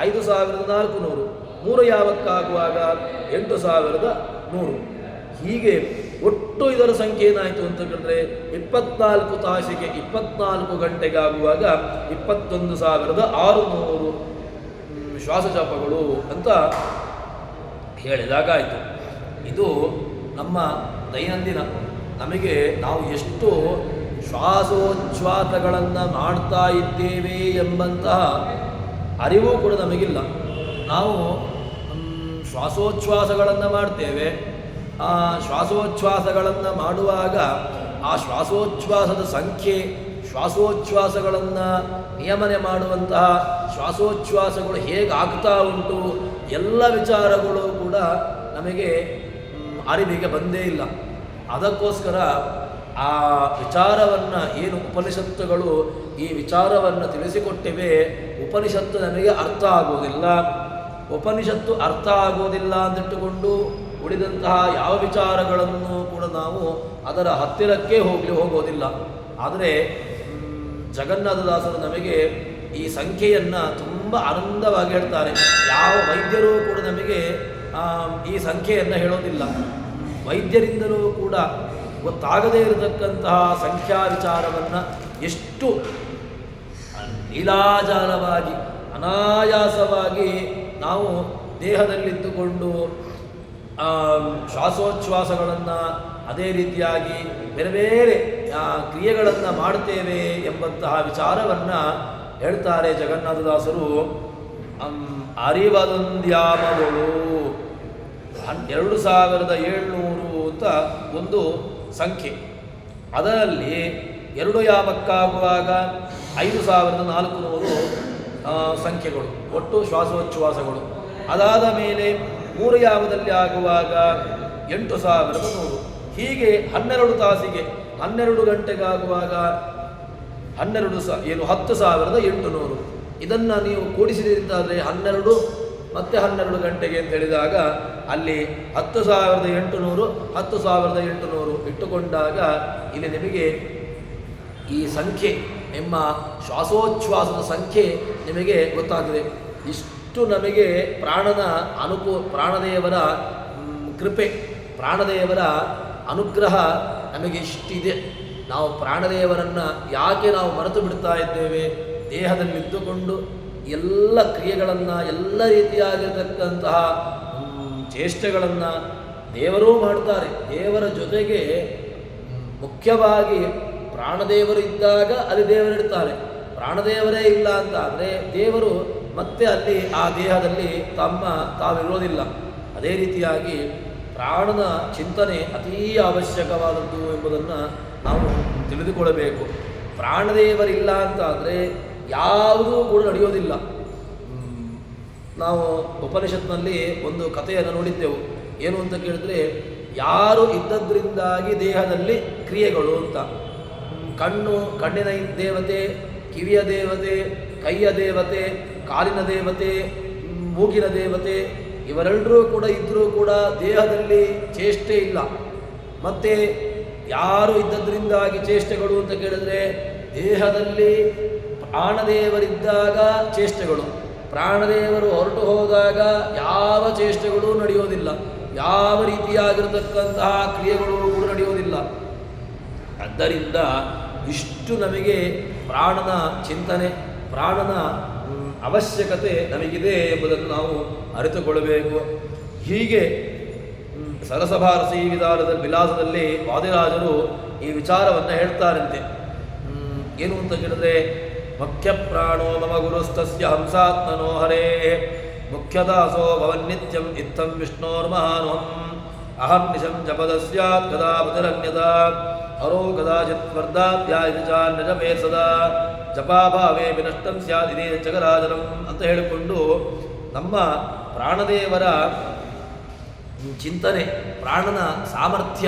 5,400, 3 ಯಾಮಕ್ಕಾಗುವಾಗ 8,100. ಹೀಗೆ ಒಟ್ಟು ಇದರ ಸಂಖ್ಯೆ ಏನಾಯಿತು ಅಂತ ಹೇಳಿದ್ರೆ 24 ತಾಸಿಗೆ 24 ಗಂಟೆಗಾಗುವಾಗ 21,600 ಶ್ವಾಸಜಪಗಳು ಅಂತ ಹೇಳಿದಾಗಾಯಿತು. ಇದು ನಮ್ಮ ದೈನಂದಿನ ನಮಗೆ ನಾವು ಎಷ್ಟು ಶ್ವಾಸೋಚ್ಛ್ವಾಸಗಳನ್ನು ಮಾಡ್ತಾ ಇದ್ದೇವೆ ಎಂಬಂತಹ ಅರಿವು ಕೂಡ ನಮಗಿಲ್ಲ. ನಾವು ಶ್ವಾಸೋಚ್ಛ್ವಾಸಗಳನ್ನು ಮಾಡ್ತೇವೆ. ಆ ಶ್ವಾಸೋಚ್ಛ್ವಾಸಗಳನ್ನು ಮಾಡುವಾಗ ಆ ಶ್ವಾಸೋಚ್ಛ್ವಾಸದ ಸಂಖ್ಯೆ, ಶ್ವಾಸೋಚ್ಛ್ವಾಸಗಳನ್ನು ನಿಯಮನೆ ಮಾಡುವಂತಹ ಶ್ವಾಸೋಚ್ಛ್ವಾಸಗಳು ಹೇಗೆ ಆಗ್ತಾ ಉಂಟು, ಎಲ್ಲ ವಿಚಾರಗಳು ಕೂಡ ನಮಗೆ ಅರಿವಿಗೆ ಬಂದೇ ಇಲ್ಲ. ಅದಕ್ಕೋಸ್ಕರ ಆ ವಿಚಾರವನ್ನು ಏನು ಉಪನಿಷತ್ತುಗಳು ಈ ವಿಚಾರವನ್ನು ತಿಳಿಸಿಕೊಟ್ಟಿವೆ, ಉಪನಿಷತ್ತು ನಮಗೆ ಅರ್ಥ ಆಗುವುದಿಲ್ಲ. ಉಪನಿಷತ್ತು ಅರ್ಥ ಆಗುವುದಿಲ್ಲ ಅಂದಿಟ್ಟುಕೊಂಡು ಉಳಿದಂತಹ ಯಾವ ವಿಚಾರಗಳನ್ನು ಕೂಡ ನಾವು ಅದರ ಹತ್ತಿರಕ್ಕೆ ಹೋಗೋದಿಲ್ಲ. ಆದರೆ ಜಗನ್ನಾಥದಾಸರು ನಮಗೆ ಈ ಸಂಖ್ಯೆಯನ್ನು ತುಂಬ ಆನಂದವಾಗಿ ಹೇಳ್ತಾರೆ. ಯಾವ ವೈದ್ಯರೂ ಕೂಡ ನಮಗೆ ಈ ಸಂಖ್ಯೆಯನ್ನು ಹೇಳೋದಿಲ್ಲ. ವೈದ್ಯರಿಂದಲೂ ಕೂಡ ಗೊತ್ತಾಗದೇ ಇರತಕ್ಕಂತಹ ಸಂಖ್ಯಾ ವಿಚಾರವನ್ನು ಎಷ್ಟು ಲೀಲಾಜಾಲವಾಗಿ ಅನಾಯಾಸವಾಗಿ ನಾವು ದೇಹದಲ್ಲಿದ್ದುಕೊಂಡು ಶ್ವಾಸೋಚ್ಛ್ವಾಸಗಳನ್ನು ಅದೇ ರೀತಿಯಾಗಿ ಬೇರೆ ಬೇರೆ ಕ್ರಿಯೆಗಳನ್ನು ಮಾಡ್ತೇವೆ ಎಂಬಂತಹ ವಿಚಾರವನ್ನು ಹೇಳ್ತಾರೆ ಜಗನ್ನಾಥದಾಸರು. ಅರಿವದೊಂದ್ಯಾಮಗಳು 2,700 ಅಂತ ಒಂದು ಸಂಖ್ಯೆ. ಅದರಲ್ಲಿ 2 ಯಾಮಕ್ಕಾಗುವಾಗ 5,400 ಸಂಖ್ಯೆಗಳು, ಒಟ್ಟು ಶ್ವಾಸೋಚ್ಛ್ವಾಸಗಳು. ಅದಾದ ಮೇಲೆ 3 ಯಾಮದಲ್ಲಿ ಆಗುವಾಗ 8,100. ಹೀಗೆ 12 ತಾಸಿಗೆ 12 ಗಂಟೆಗಾಗುವಾಗ 10,800. ಇದನ್ನು ನೀವು ಕೂಡಿಸಿದ್ದಾದರೆ 12 ಮತ್ತು 12 ಗಂಟೆಗೆ ಅಂತ ಹೇಳಿದಾಗ ಅಲ್ಲಿ 10,800, 10,800 ಇಟ್ಟುಕೊಂಡಾಗ ಇಲ್ಲಿ ನಿಮಗೆ ಈ ಸಂಖ್ಯೆ ನಿಮ್ಮ ಶ್ವಾಸೋಚ್ಛ್ವಾಸದ ಸಂಖ್ಯೆ ನಿಮಗೆ ಗೊತ್ತಾಗಿದೆ. ಇಷ್ಟು ನಮಗೆ ಪ್ರಾಣದೇವರ ಕೃಪೆ, ಪ್ರಾಣದೇವರ ಅನುಗ್ರಹ ನಮಗೆ ಇಷ್ಟಿದೆ. ನಾವು ಪ್ರಾಣದೇವರನ್ನು ಯಾಕೆ ನಾವು ಮರೆತು ಬಿಡ್ತಾ ಇದ್ದೇವೆ? ದೇಹದಲ್ಲಿದ್ದುಕೊಂಡು ಎಲ್ಲ ಕ್ರಿಯೆಗಳನ್ನು, ಎಲ್ಲ ರೀತಿಯಾಗಿರತಕ್ಕಂತಹ ಚೇಷ್ಟೆಗಳನ್ನು ದೇವರೂ ಮಾಡ್ತಾರೆ. ದೇವರ ಜೊತೆಗೆ ಮುಖ್ಯವಾಗಿ ಪ್ರಾಣದೇವರು ಇದ್ದಾಗ ಅಲ್ಲಿ ದೇವರಿರ್ತಾರೆ. ಪ್ರಾಣದೇವರೇ ಇಲ್ಲ ಅಂತ ಆದರೆ ದೇವರು ಮತ್ತೆ ಅಲ್ಲಿ ಆ ದೇಹದಲ್ಲಿ ತಾವಿರೋದಿಲ್ಲ. ಅದೇ ರೀತಿಯಾಗಿ ಪ್ರಾಣನ ಚಿಂತನೆ ಅತೀ ಅವಶ್ಯಕವಾದದ್ದು ಎಂಬುದನ್ನು ನಾವು ತಿಳಿದುಕೊಳ್ಳಬೇಕು. ಪ್ರಾಣದೇವರಿಲ್ಲ ಅಂತ ಆದರೆ ಯಾವುದೂ ಕೂಡ ನಡೆಯೋದಿಲ್ಲ. ನಾವು ಉಪನಿಷತ್ನಲ್ಲಿ ಒಂದು ಕಥೆಯನ್ನು ನೋಡಿದ್ದೆವು. ಏನು ಅಂತ ಕೇಳಿದ್ರೆ, ಯಾರು ಇದ್ದದ್ರಿಂದಾಗಿ ದೇಹದಲ್ಲಿ ಕ್ರಿಯೆಗಳು ಅಂತ. ಕಣ್ಣಿನ ದೇವತೆ, ಕಿವಿಯ ದೇವತೆ, ಕೈಯ ದೇವತೆ, ಕಾಲಿನ ದೇವತೆ, ಮೂಗಿನ ದೇವತೆ, ಇವರೆಲ್ಲರೂ ಕೂಡ ಇದ್ದರೂ ಕೂಡ ದೇಹದಲ್ಲಿ ಚೇಷ್ಟೆ ಇಲ್ಲ. ಮತ್ತು ಯಾರು ಇದ್ದದ್ರಿಂದಾಗಿ ಚೇಷ್ಟೆಗಳು ಅಂತ ಕೇಳಿದ್ರೆ, ದೇಹದಲ್ಲಿ ಪ್ರಾಣದೇವರಿದ್ದಾಗ ಚೇಷ್ಟೆಗಳು, ಪ್ರಾಣದೇವರು ಹೊರಟು ಹೋದಾಗ ಯಾವ ಚೇಷ್ಟೆಗಳೂ ನಡೆಯೋದಿಲ್ಲ, ಯಾವ ರೀತಿಯಾಗಿರತಕ್ಕಂತಹ ಕ್ರಿಯೆಗಳು ಕೂಡ ನಡೆಯೋದಿಲ್ಲ. ಆದ್ದರಿಂದ ಇಷ್ಟು ನಮಗೆ ಪ್ರಾಣನ ಚಿಂತನೆ, ಪ್ರಾಣನ ಅವಶ್ಯಕತೆ ನಮಗಿದೆ ಎಂಬುದನ್ನು ನಾವು ಅರಿತುಕೊಳ್ಳಬೇಕು. ಹೀಗೆ ಸರಸಭಾರಸಿ ವಿಲಾಸದಲ್ಲಿ ವಾದಿರಾಜರು ಈ ವಿಚಾರವನ್ನು ಹೇಳ್ತಾರಂತೆ. ಏನು ಅಂತ ಕೇಳಿದ್ರೆ, ಮುಖ್ಯ ಪ್ರಾಣೋ ಮಮ ಗುರುಸ್ತಸ್ಯ ಹಂಸಾತ್ಮನೋ ಹರೇ ಮುಖ್ಯದಾಸೋ ಭವನ್ನಿತ್ಯಂ ಇತ್ತಂ ವಿಷ್ಣೋರ್ಮಹಾನುಹಂ ಅಹಂ ನಿಶಂ ಜಪದಸ್ಯಾತ್ ಕದಾ ಬುಧರನ್ಯದಾ ಹರೋ ಕದಾಚಿತ್ ವರ್ಧಾಧ್ಯಾಯಜಾನ್ಯಜಪೇ ಸದಾ ಜಪಾಭಾವೇ ವಿನಷ್ಟಂ ಸ್ಯಾದಿನೇ ಜಗರಾಜನಂ ಅಂತ ಹೇಳಿಕೊಂಡು ನಮ್ಮ ಪ್ರಾಣದೇವರ ಚಿಂತನೆ, ಪ್ರಾಣನ ಸಾಮರ್ಥ್ಯ,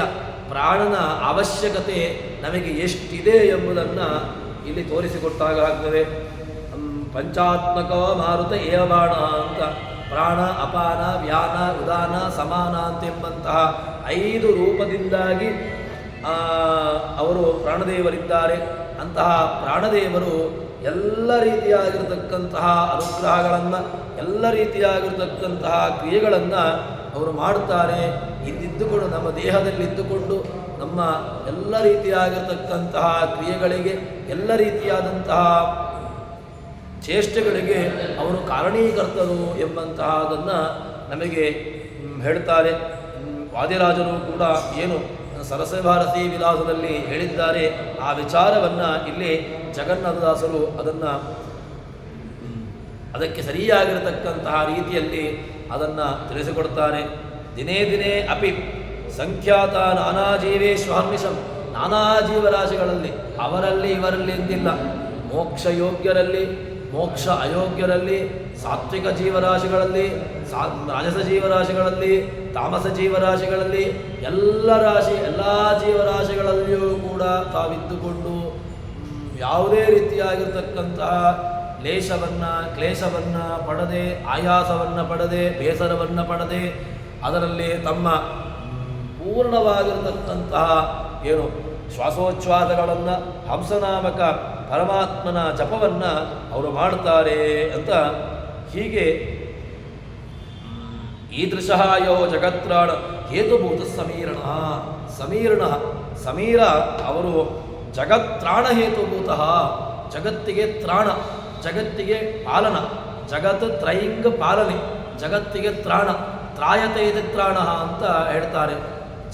ಪ್ರಾಣನ ಅವಶ್ಯಕತೆ ನಮಗೆ ಎಷ್ಟಿದೆ ಎಂಬುದನ್ನು ಇಲ್ಲಿ ತೋರಿಸಿಕೊಟ್ಟಾಗ ಆಗ್ತದೆ. ಪಂಚಾತ್ಮಕ ಮಾರುತ ಏವಬಾಣ ಅಂತ, ಪ್ರಾಣ, ಅಪಾನ, ವ್ಯಾನ, ಉದಾನ, ಸಮಾನ ಅಂತೆಂಬಂತಹ 5 ರೂಪದಿಂದಾಗಿ ಅವರು ಪ್ರಾಣದೇವರಿದ್ದಾರೆ. ಅಂತಹ ಪ್ರಾಣದೇವರು ಎಲ್ಲ ರೀತಿಯಾಗಿರತಕ್ಕಂತಹ ಅನುಗ್ರಹಗಳನ್ನು, ಎಲ್ಲ ರೀತಿಯಾಗಿರತಕ್ಕಂತಹ ಕ್ರಿಯೆಗಳನ್ನು ಅವರು ಮಾಡುತ್ತಾರೆ. ಇದ್ದುಕೊಂಡು ನಮ್ಮ ದೇಹದಲ್ಲಿದ್ದುಕೊಂಡು ನಮ್ಮ ಎಲ್ಲ ರೀತಿಯಾಗಿರತಕ್ಕಂತಹ ಕ್ರಿಯೆಗಳಿಗೆ, ಎಲ್ಲ ರೀತಿಯಾದಂತಹ ಚೇಷ್ಟೆಗಳಿಗೆ ಅವರು ಕಾರಣೀಕರ್ತರು ಎಂಬಂತಹದನ್ನು ನಮಗೆ ಹೇಳ್ತಾರೆ. ವಾದಿರಾಜರು ಕೂಡ ಏನು ಸರಸಭಾರತಿ ವಿಲಾಸದಲ್ಲಿ ಹೇಳಿದ್ದಾರೆ, ಆ ವಿಚಾರವನ್ನು ಇಲ್ಲಿ ಜಗನ್ನಾಥದಾಸರು ಅದಕ್ಕೆ ಸರಿಯಾಗಿರತಕ್ಕಂತಹ ರೀತಿಯಲ್ಲಿ ಅದನ್ನು ತಿಳಿಸಿಕೊಡ್ತಾರೆ. ದಿನೇ ದಿನೇ ಅಪಿ ಸಂಖ್ಯಾತ ನಾನಾ ಜೀವೇಶ್ವರ್ನಿಶಂ, ನಾನಾ ಜೀವರಾಶಿಗಳಲ್ಲಿ, ಅವರಲ್ಲಿ ಇವರಲ್ಲಿ ಎಂದಿಲ್ಲ, ಮೋಕ್ಷ ಯೋಗ್ಯರಲ್ಲಿ, ಮೋಕ್ಷ ಅಯೋಗ್ಯರಲ್ಲಿ, ಸಾತ್ವಿಕ ಜೀವರಾಶಿಗಳಲ್ಲಿ, ರಾಜಸ ಜೀವರಾಶಿಗಳಲ್ಲಿ, ತಾಮಸ ಜೀವರಾಶಿಗಳಲ್ಲಿ, ಎಲ್ಲ ಜೀವರಾಶಿಗಳಲ್ಲಿಯೂ ಕೂಡ ತಾವಿದ್ದುಕೊಂಡು ಯಾವುದೇ ರೀತಿಯಾಗಿರ್ತಕ್ಕಂತಹ ಕ್ಲೇಶವನ್ನು ಪಡದೆ, ಆಯಾಸವನ್ನು ಪಡದೆ, ಬೇಸರವನ್ನು ಪಡದೆ, ಅದರಲ್ಲಿ ತಮ್ಮ ಪೂರ್ಣವಾಗಿರತಕ್ಕಂತಹ ಏನು ಶ್ವಾಸೋಚ್ಛ್ವಾಸಗಳನ್ನು, ಹಂಸನಾಮಕ ಪರಮಾತ್ಮನ ಜಪವನ್ನು ಅವರು ಮಾಡ್ತಾರೆ ಅಂತ. ಹೀಗೆ ಈದೃಶಃ ಯೋ ಜಗತ್ರಾಣ ಹೇತುಭೂತ ಸಮೀರ ಅವರು ಜಗತ್ರಾಣ ಹೇತುಭೂತಃ, ಜಗತ್ತಿಗೆ ತ್ರಾಣ, ಜಗತ್ತಿಗೆ ಪಾಲನ, ಜಗತ್ ತ್ರೈಂಗ ಪಾಲನೆ, ಜಗತ್ತಿಗೆ ತ್ರಾಯತೆ ಇದೆ ತ್ರಾಣ ಅಂತ ಹೇಳ್ತಾರೆ.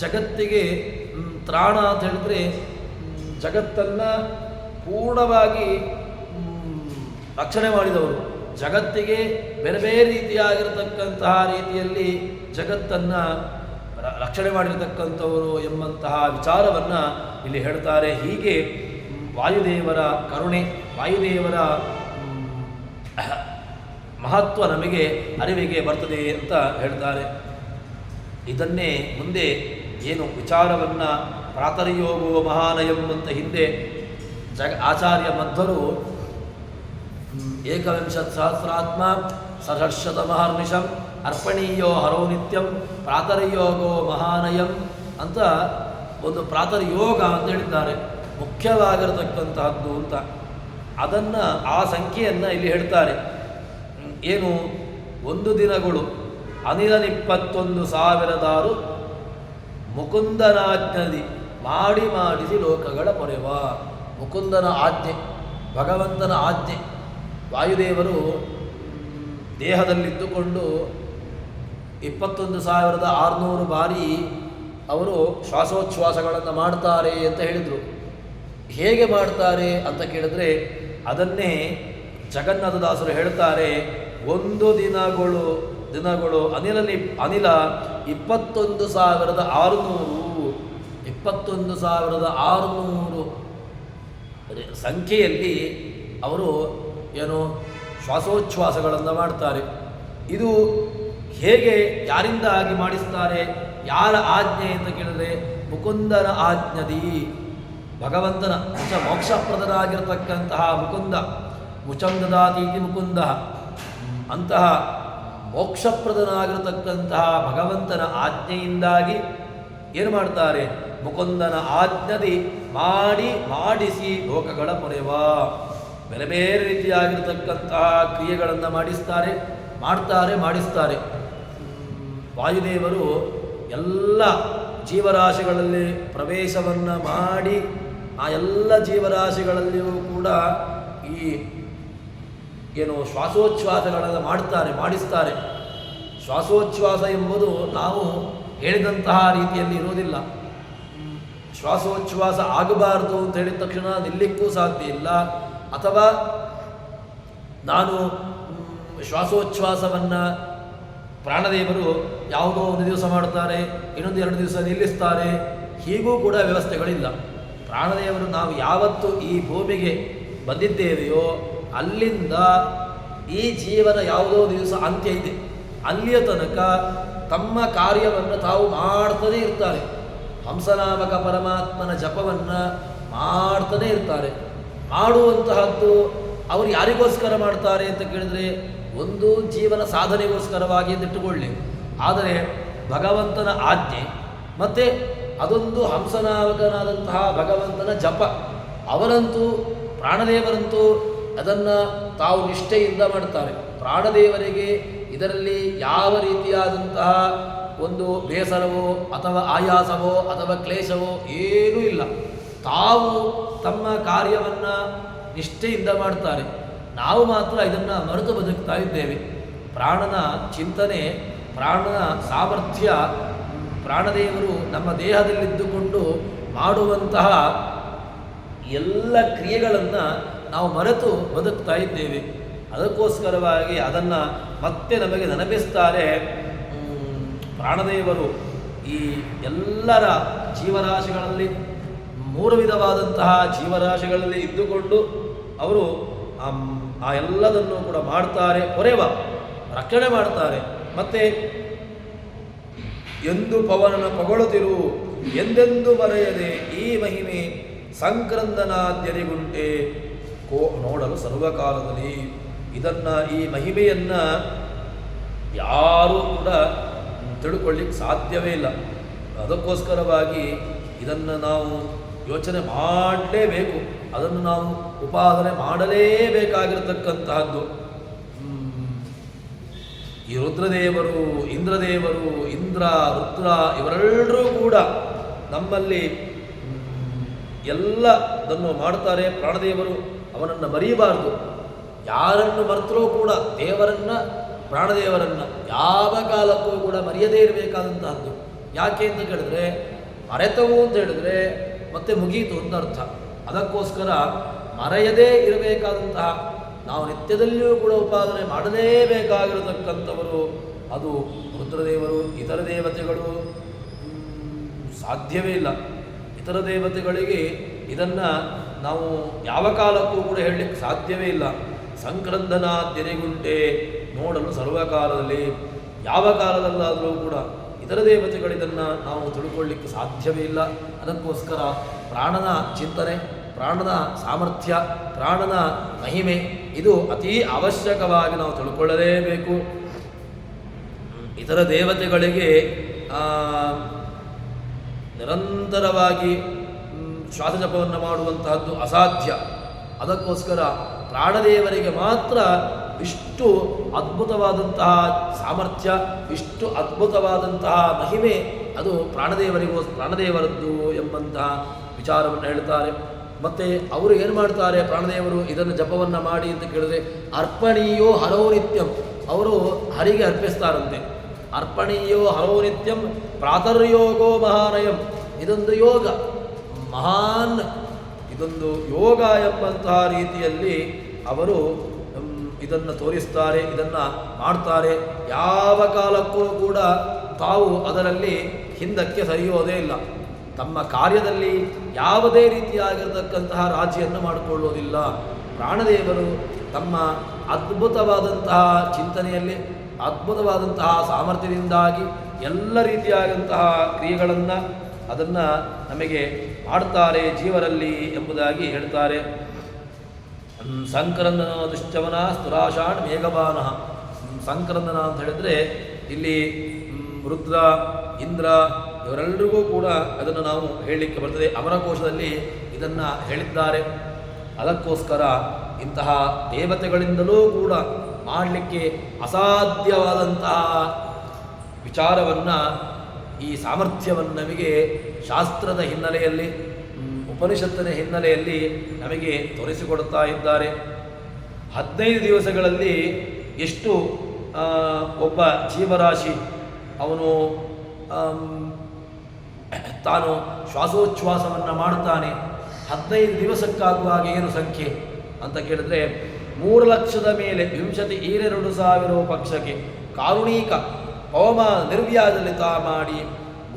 ಜಗತ್ತಿಗೆ ತ್ರಾಣ ಅಂತ ಹೇಳಿದ್ರೆ ಜಗತ್ತನ್ನು ಪೂರ್ಣವಾಗಿ ರಕ್ಷಣೆ ಮಾಡಿದವರು, ಜಗತ್ತಿಗೆ ಬೇರೆ ಬೇರೆ ರೀತಿಯಾಗಿರತಕ್ಕಂತಹ ರೀತಿಯಲ್ಲಿ ಜಗತ್ತನ್ನು ರಕ್ಷಣೆ ಮಾಡಿರತಕ್ಕಂಥವರು ಎಂಬಂತಹ ವಿಚಾರವನ್ನು ಇಲ್ಲಿ ಹೇಳ್ತಾರೆ. ಹೀಗೆ ವಾಯುದೇವರ ಕರುಣೆ, ವಾಯುದೇವರ ಮಹತ್ವ ನಮಗೆ ಅರಿವಿಗೆ ಬರ್ತದೆ ಅಂತ ಹೇಳ್ತಾರೆ. ಇದನ್ನೇ ಮುಂದೆ ಏನು ವಿಚಾರವನ್ನು ಪ್ರಾತರ್ಯೋಗೋ ಮಹಾನಯಂ ಅಂತ ಹಿಂದೆ ಆಚಾರ್ಯ ಮಧ್ವರು ಏಕವಿಂಶತ್ ಸಹಸ್ರಾತ್ಮ ಸಹರ್ಷತ ಮಹರ್ನಿಶಂ ಅರ್ಪಣೀಯೋ ಹರೋ ನಿತ್ಯಂ ಪ್ರಾತರ್ಯೋಗೋ ಮಹಾನಯಂ ಅಂತ ಒಂದು ಪ್ರಾತರ್ಯೋಗ ಅಂತ ಹೇಳಿದ್ದಾರೆ, ಮುಖ್ಯವಾಗಿರತಕ್ಕಂತಹದ್ದು ಅಂತ. ಅದನ್ನು ಆ ಸಂಖ್ಯೆಯನ್ನು ಇಲ್ಲಿ ಹೇಳ್ತಾರೆ. ಏನು 1 ದಿನಗಳು ಅನಿಲ 21,000 ಮುಕುಂದನಾಜ್ಞದಿ ಮಾಡಿಸಿ ಲೋಕಗಳ ಪೊರೆವ. ಮುಕುಂದನ ಆಜ್ಞೆ, ಭಗವಂತನ ಆಜ್ಞೆ. ವಾಯುದೇವರು ದೇಹದಲ್ಲಿದ್ದುಕೊಂಡು 21,600 ಬಾರಿ ಅವರು ಶ್ವಾಸೋಚ್ಛ್ವಾಸಗಳನ್ನು ಮಾಡ್ತಾರೆ ಅಂತ ಹೇಳಿದರು. ಹೇಗೆ ಮಾಡ್ತಾರೆ ಅಂತ ಕೇಳಿದ್ರೆ ಅದನ್ನೇ ಜಗನ್ನಾಥದಾಸರು ಹೇಳ್ತಾರೆ. ಒಂದು ದಿನಗಳು ಅನಿಲ 21,600 ಸಂಖ್ಯೆಯಲ್ಲಿ ಅವರು ಏನು ಶ್ವಾಸೋಚ್ಛ್ವಾಸಗಳನ್ನು ಮಾಡ್ತಾರೆ. ಇದು ಹೇಗೆ ಯಾರಿಂದ ಆಗಿ ಮಾಡಿಸ್ತಾರೆ, ಯಾರ ಆಜ್ಞೆ ಅಂತ ಕೇಳಿದ್ರೆ ಮುಕುಂದನ ಆಜ್ಞದಿ. ಭಗವಂತನ ಮೋಕ್ಷಪ್ರದನಾಗಿರತಕ್ಕಂತಹ ಮುಕುಂದ, ಮುಚಂ ದದಾತೀತಿ ಮುಕುಂದ, ಅಂತಹ ಮೋಕ್ಷಪ್ರದನಾಗಿರತಕ್ಕಂತಹ ಭಗವಂತನ ಆಜ್ಞೆಯಿಂದಾಗಿ ಏನು ಮಾಡ್ತಾರೆ, ಮುಕುಂದನ ಆಜ್ಞದಿ ಮಾಡಿಸಿ ಲೋಕಗಳ ಪೊರೆವ. ಬೇರೆ ಬೇರೆ ರೀತಿಯಾಗಿರತಕ್ಕಂತಹ ಕ್ರಿಯೆಗಳನ್ನು ಮಾಡಿಸ್ತಾರೆ. ವಾಯುದೇವರು ಎಲ್ಲ ಜೀವರಾಶಿಗಳಲ್ಲಿ ಪ್ರವೇಶವನ್ನು ಮಾಡಿ ಆ ಎಲ್ಲ ಜೀವರಾಶಿಗಳಲ್ಲಿಯೂ ಕೂಡ ಈ ಏನು ಶ್ವಾಸೋಚ್ಛ್ವಾಸಗಳನ್ನು ಮಾಡಿಸ್ತಾರೆ. ಶ್ವಾಸೋಚ್ಛ್ವಾಸ ಎಂಬುದು ನಾವು ಹೇಳಿದಂತಹ ರೀತಿಯಲ್ಲಿ ಇರೋದಿಲ್ಲ. ಶ್ವಾಸೋಚ್ಛ್ವಾಸ ಆಗಬಾರದು ಅಂತ ಹೇಳಿದ ತಕ್ಷಣ ನಿಲ್ಲಿಕ್ಕೂ ಸಾಧ್ಯ ಇಲ್ಲ. ಅಥವಾ ನಾನು ಶ್ವಾಸೋಚ್ಛ್ವಾಸವನ್ನು ಪ್ರಾಣದೇವರು ಯಾವುದೋ ಒಂದು ದಿವಸ ಮಾಡ್ತಾರೆ, ಇನ್ನೊಂದು 2 ದಿವಸ ನಿಲ್ಲಿಸ್ತಾರೆ, ಹೀಗೂ ಕೂಡ ವ್ಯವಸ್ಥೆಗಳಿಲ್ಲ. ಪ್ರಾಣದೇವರು ನಾವು ಯಾವತ್ತು ಈ ಭೂಮಿಗೆ ಬಂದಿದ್ದೇವೆಯೋ ಅಲ್ಲಿಂದ ಈ ಜೀವನ ಯಾವುದೋ ದಿವಸ ಅಂತ್ಯ ಇದೆ, ಅಲ್ಲಿಯ ತನಕ ತಮ್ಮ ಕಾರ್ಯವನ್ನು ತಾವು ಮಾಡ್ತಲೇ ಇರ್ತಾರೆ. ಹಂಸನಾಮಕ ಪರಮಾತ್ಮನ ಜಪವನ್ನು ಮಾಡ್ತಲೇ ಇರ್ತಾರೆ. ಮಾಡುವಂತಹದ್ದು ಅವರು ಯಾರಿಗೋಸ್ಕರ ಮಾಡ್ತಾರೆ ಅಂತ ಕೇಳಿದರೆ ಒಂದು ಜೀವನ ಸಾಧನೆಗೋಸ್ಕರವಾಗಿ ಇಟ್ಟುಕೊಳ್ಳಿ. ಆದರೆ ಭಗವಂತನ ಆಜ್ಞೆ ಮತ್ತು ಅದೊಂದು ಹಂಸನಾಮಕನಾದಂತಹ ಭಗವಂತನ ಜಪ, ಅವರಂತೂ ಪ್ರಾಣದೇವರಂತೂ ಅದನ್ನು ತಾವು ನಿಷ್ಠೆಯಿಂದ ಮಾಡ್ತಾರೆ. ಪ್ರಾಣದೇವರಿಗೆ ಇದರಲ್ಲಿ ಯಾವ ರೀತಿಯಾದಂತಹ ಒಂದು ಬೇಸರವೋ ಅಥವಾ ಆಯಾಸವೋ ಅಥವಾ ಕ್ಲೇಶವೋ ಏನೂ ಇಲ್ಲ. ತಾವು ತಮ್ಮ ಕಾರ್ಯವನ್ನು ನಿಷ್ಠೆಯಿಂದ ಮಾಡ್ತಾರೆ. ನಾವು ಮಾತ್ರ ಇದನ್ನು ಮರೆತು ಬದುಕ್ತಾ ಇದ್ದೇವೆ. ಪ್ರಾಣನ ಚಿಂತನೆ, ಪ್ರಾಣನ ಸಾಮರ್ಥ್ಯ, ಪ್ರಾಣದೇವರು ನಮ್ಮ ದೇಹದಲ್ಲಿದ್ದುಕೊಂಡು ಮಾಡುವಂತಹ ಎಲ್ಲ ಕ್ರಿಯೆಗಳನ್ನು ನಾವು ಮರೆತು ಬದುಕ್ತಾ ಇದ್ದೇವೆ. ಅದಕ್ಕೋಸ್ಕರವಾಗಿ ಅದನ್ನು ಮತ್ತೆ ನಮಗೆ ನೆನಪಿಸ್ತಾರೆ ಪ್ರಾಣದೇವರು. ಈ ಎಲ್ಲರ ಜೀವರಾಶಿಗಳಲ್ಲಿ 3 ವಿಧವಾದಂತಹ ಜೀವರಾಶಿಗಳಲ್ಲಿ ಇದ್ದುಕೊಂಡು ಅವರು ಆ ಎಲ್ಲದನ್ನು ಕೂಡ ಮಾಡ್ತಾರೆ, ರಕ್ಷಣೆ ಮಾಡ್ತಾರೆ. ಮತ್ತು ಎಂದು ಪವನನ ಪೊಗಳುತ್ತಿರು ಎಂದೆಂದು ಮರೆಯದೆ ಈ ಮಹಿಮೆ ಸಂಕ್ರಂದನಾದ್ಯರಿಗುಂಟೆ ನೋಡಲು ಸರ್ವಕಾಲದಲ್ಲಿ. ಈ ಮಹಿಮೆಯನ್ನು ಯಾರೂ ಕೂಡ ತಿಳ್ಕೊಳ್ಳಿಕ್ಕೆ ಸಾಧ್ಯವೇ ಇಲ್ಲ. ಅದಕ್ಕೋಸ್ಕರವಾಗಿ ಇದನ್ನು ನಾವು ಯೋಚನೆ ಮಾಡಲೇಬೇಕು, ಅದನ್ನು ನಾವು ಉಪಾಸನೆ ಮಾಡಲೇಬೇಕಾಗಿರತಕ್ಕಂತಹದ್ದು. ಈ ರುದ್ರದೇವರು, ಇಂದ್ರದೇವರು, ಇಂದ್ರ, ರುದ್ರ ಇವರೆಲ್ಲರೂ ಕೂಡ ನಮ್ಮಲ್ಲಿ ಎಲ್ಲದನ್ನು ಮಾಡ್ತಾರೆ. ಪ್ರಾಣದೇವರು ಅವನನ್ನು ಮರೆಯಬಾರದು. ಯಾರನ್ನು ಮರೆತರೂ ಕೂಡ ದೇವರನ್ನು, ಪ್ರಾಣದೇವರನ್ನು ಯಾವ ಕಾಲಕ್ಕೂ ಕೂಡ ಮರೆಯದೇ ಇರಬೇಕಾದಂತಹದ್ದು. ಯಾಕೆ ಅಂತ ಕೇಳಿದ್ರೆ ಮರೆತವು ಅಂತ ಹೇಳಿದ್ರೆ ಮತ್ತೆ ಮುಗೀತು ಅಂತ ಅರ್ಥ. ಅದಕ್ಕೋಸ್ಕರ ಮರೆಯದೇ ಇರಬೇಕಾದಂತಹ, ನಾವು ನಿತ್ಯದಲ್ಲಿಯೂ ಕೂಡ ಉಪಾಸನೆ ಮಾಡಲೇಬೇಕಾಗಿರತಕ್ಕಂಥವರು ಅದು ರುದ್ರದೇವರು. ಇತರ ದೇವತೆಗಳು ಸಾಧ್ಯವೇ ಇಲ್ಲ. ಇತರ ದೇವತೆಗಳಿಗೆ ಇದನ್ನು ನಾವು ಯಾವ ಕಾಲಕ್ಕೂ ಕೂಡ ಹೇಳಲಿಕ್ಕೆ ಸಾಧ್ಯವೇ ಇಲ್ಲ. ಸಂಕ್ರಂದನಾದ್ಯರಿಗುಂಟೆ ನೋಡಲು ಸರ್ವಕಾಲದಲ್ಲಿ, ಯಾವ ಕಾಲದಲ್ಲಾದರೂ ಕೂಡ ಇತರ ದೇವತೆಗಳಿದನ್ನು ನಾವು ತಿಳ್ಕೊಳ್ಳಿಕ್ಕೆ ಸಾಧ್ಯವೇ ಇಲ್ಲ. ಅದಕ್ಕೋಸ್ಕರ ಪ್ರಾಣನ ಚಿಂತನೆ, ಪ್ರಾಣನ ಸಾಮರ್ಥ್ಯ, ಪ್ರಾಣನ ಮಹಿಮೆ ಇದು ಅತೀ ಅವಶ್ಯಕವಾಗಿ ನಾವು ತಿಳ್ಕೊಳ್ಳಲೇಬೇಕು. ಇತರ ದೇವತೆಗಳಿಗೆ ನಿರಂತರವಾಗಿ ಶ್ವಾಸಜಪವನ್ನು ಮಾಡುವಂತಹದ್ದು ಅಸಾಧ್ಯ. ಅದಕ್ಕೋಸ್ಕರ ಪ್ರಾಣದೇವರಿಗೆ ಮಾತ್ರ ಇಷ್ಟು ಅದ್ಭುತವಾದಂತಹ ಸಾಮರ್ಥ್ಯ, ಇಷ್ಟು ಅದ್ಭುತವಾದಂತಹ ಮಹಿಮೆ ಅದು ಪ್ರಾಣದೇವರದ್ದು ಎಂಬಂತಹ ವಿಚಾರವನ್ನು ಹೇಳ್ತಾರೆ. ಮತ್ತು ಅವರು ಏನು ಮಾಡ್ತಾರೆ, ಪ್ರಾಣದೇವರು ಇದನ್ನು ಜಪವನ್ನು ಮಾಡಿ ಅಂತ ಕೇಳಿದ್ರೆ ಅರ್ಪಣೀಯೋ ಹರೋ ನಿತ್ಯಂ, ಅವರು ಹರಿಗೆ ಅರ್ಪಿಸ್ತಾರಂತೆ. ಅರ್ಪಣೀಯೋ ಹರೋ ನಿತ್ಯಂ ಪ್ರಾತರ್ಯೋಗೋ ಮಹಾನಯಂ, ಇದೊಂದು ಯೋಗ, ಇದೊಂದು ಯೋಗ ಎಂಬಂತಹ ರೀತಿಯಲ್ಲಿ ಅವರು ಇದನ್ನು ತೋರಿಸ್ತಾರೆ, ಇದನ್ನು ಮಾಡ್ತಾರೆ. ಯಾವ ಕಾಲಕ್ಕೂ ಕೂಡ ತಾವು ಅದರಲ್ಲಿ ಹಿಂದಕ್ಕೆ ಸರಿಯೋದೇ ಇಲ್ಲ. ತಮ್ಮ ಕಾರ್ಯದಲ್ಲಿ ಯಾವುದೇ ರೀತಿಯಾಗಿರತಕ್ಕಂತಹ ರಾಜಿಯನ್ನು ಮಾಡಿಕೊಳ್ಳೋದಿಲ್ಲ. ಪ್ರಾಣದೇವರು ತಮ್ಮ ಅದ್ಭುತವಾದಂತಹ ಚಿಂತನೆಯಲ್ಲಿ, ಅದ್ಭುತವಾದಂತಹ ಸಾಮರ್ಥ್ಯದಿಂದಾಗಿ ಎಲ್ಲ ರೀತಿಯಾದಂತಹ ಕ್ರಿಯೆಗಳನ್ನು ಅದನ್ನು ನಮಗೆ ಮಾಡ್ತಾರೆ ಜೀವರಲ್ಲಿ ಎಂಬುದಾಗಿ ಹೇಳ್ತಾರೆ. ಸಂಕರಂದನ ದುಶ್ಚವನ ಸ್ತುರಾಷಾಣ್ ಮೇಘಬಾನ. ಸಂಕರಂದನ ಅಂತ ಹೇಳಿದರೆ ಇಲ್ಲಿ ರುದ್ರ, ಇಂದ್ರ ಇವರೆಲ್ಲರಿಗೂ ಕೂಡ ಅದನ್ನು ನಾವು ಹೇಳಲಿಕ್ಕೆ ಬರ್ತದೆ. ಅಮರಕೋಶದಲ್ಲಿ ಇದನ್ನು ಹೇಳಿದ್ದಾರೆ. ಅದಕ್ಕೋಸ್ಕರ ಇಂತಹ ದೇವತೆಗಳಿಂದಲೂ ಕೂಡ ಮಾಡಲಿಕ್ಕೆ ಅಸಾಧ್ಯವಾದಂತಹ ವಿಚಾರವನ್ನು, ಈ ಸಾಮರ್ಥ್ಯವನ್ನು ನಮಗೆ ಶಾಸ್ತ್ರದ ಹಿನ್ನೆಲೆಯಲ್ಲಿ, ಉಪನಿಷತ್ತಿನ ಹಿನ್ನೆಲೆಯಲ್ಲಿ ನಮಗೆ ತೋರಿಸಿಕೊಡುತ್ತಾ ಇದ್ದಾರೆ. 15 ದಿವಸಗಳಲ್ಲಿ ಎಷ್ಟು ಒಬ್ಬ ಜೀವರಾಶಿ ಅವನು ತಾನು ಶ್ವಾಸೋಚ್ಛ್ವಾಸವನ್ನು ಮಾಡ್ತಾನೆ. 15 ದಿವಸಕ್ಕಾಗುವಾಗ ಏನು ಸಂಖ್ಯೆ ಅಂತ ಕೇಳಿದ್ರೆ 3,00,000 ಮೇಲೆ 22,000 ಪಕ್ಷಕ್ಕೆ ಕಾರುಣೀಕ ಪವಮಾನ ನಿರ್ವ್ಯಾಜದಲ್ಲಿ ತಾ ಮಾಡಿ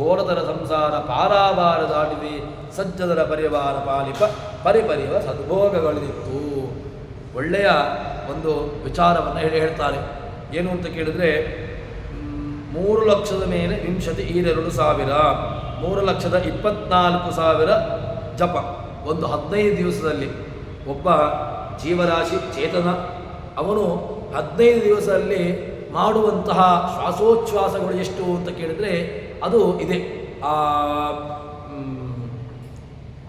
ಘೋರತರ ಸಂಸಾರ ಪಾರಾವಾರ ದಾಟಿದೆ ಸಜ್ಜನರ ಪರಿವಾರ ಪಾಲಿಪ ಪರಿಪರಿವ ಸದ್ಭೋಗಗಳಿತ್ತು. ಒಳ್ಳೆಯ ಒಂದು ವಿಚಾರವನ್ನು ಹೇಳ್ತಾರೆ. ಏನು ಅಂತ ಕೇಳಿದರೆ 3,00,000 ಮೇಲೆ 22,000 3,24,000 ಜಪ ಒಂದು 15 ದಿವಸದಲ್ಲಿ. ಒಬ್ಬ ಜೀವರಾಶಿ ಚೇತನ ಅವನು 15 ದಿವಸದಲ್ಲಿ ಮಾಡುವಂತಹ ಶ್ವಾಸೋಚ್ಛ್ವಾಸಗಳು ಎಷ್ಟು ಅಂತ ಕೇಳಿದರೆ ಅದು ಇದೆ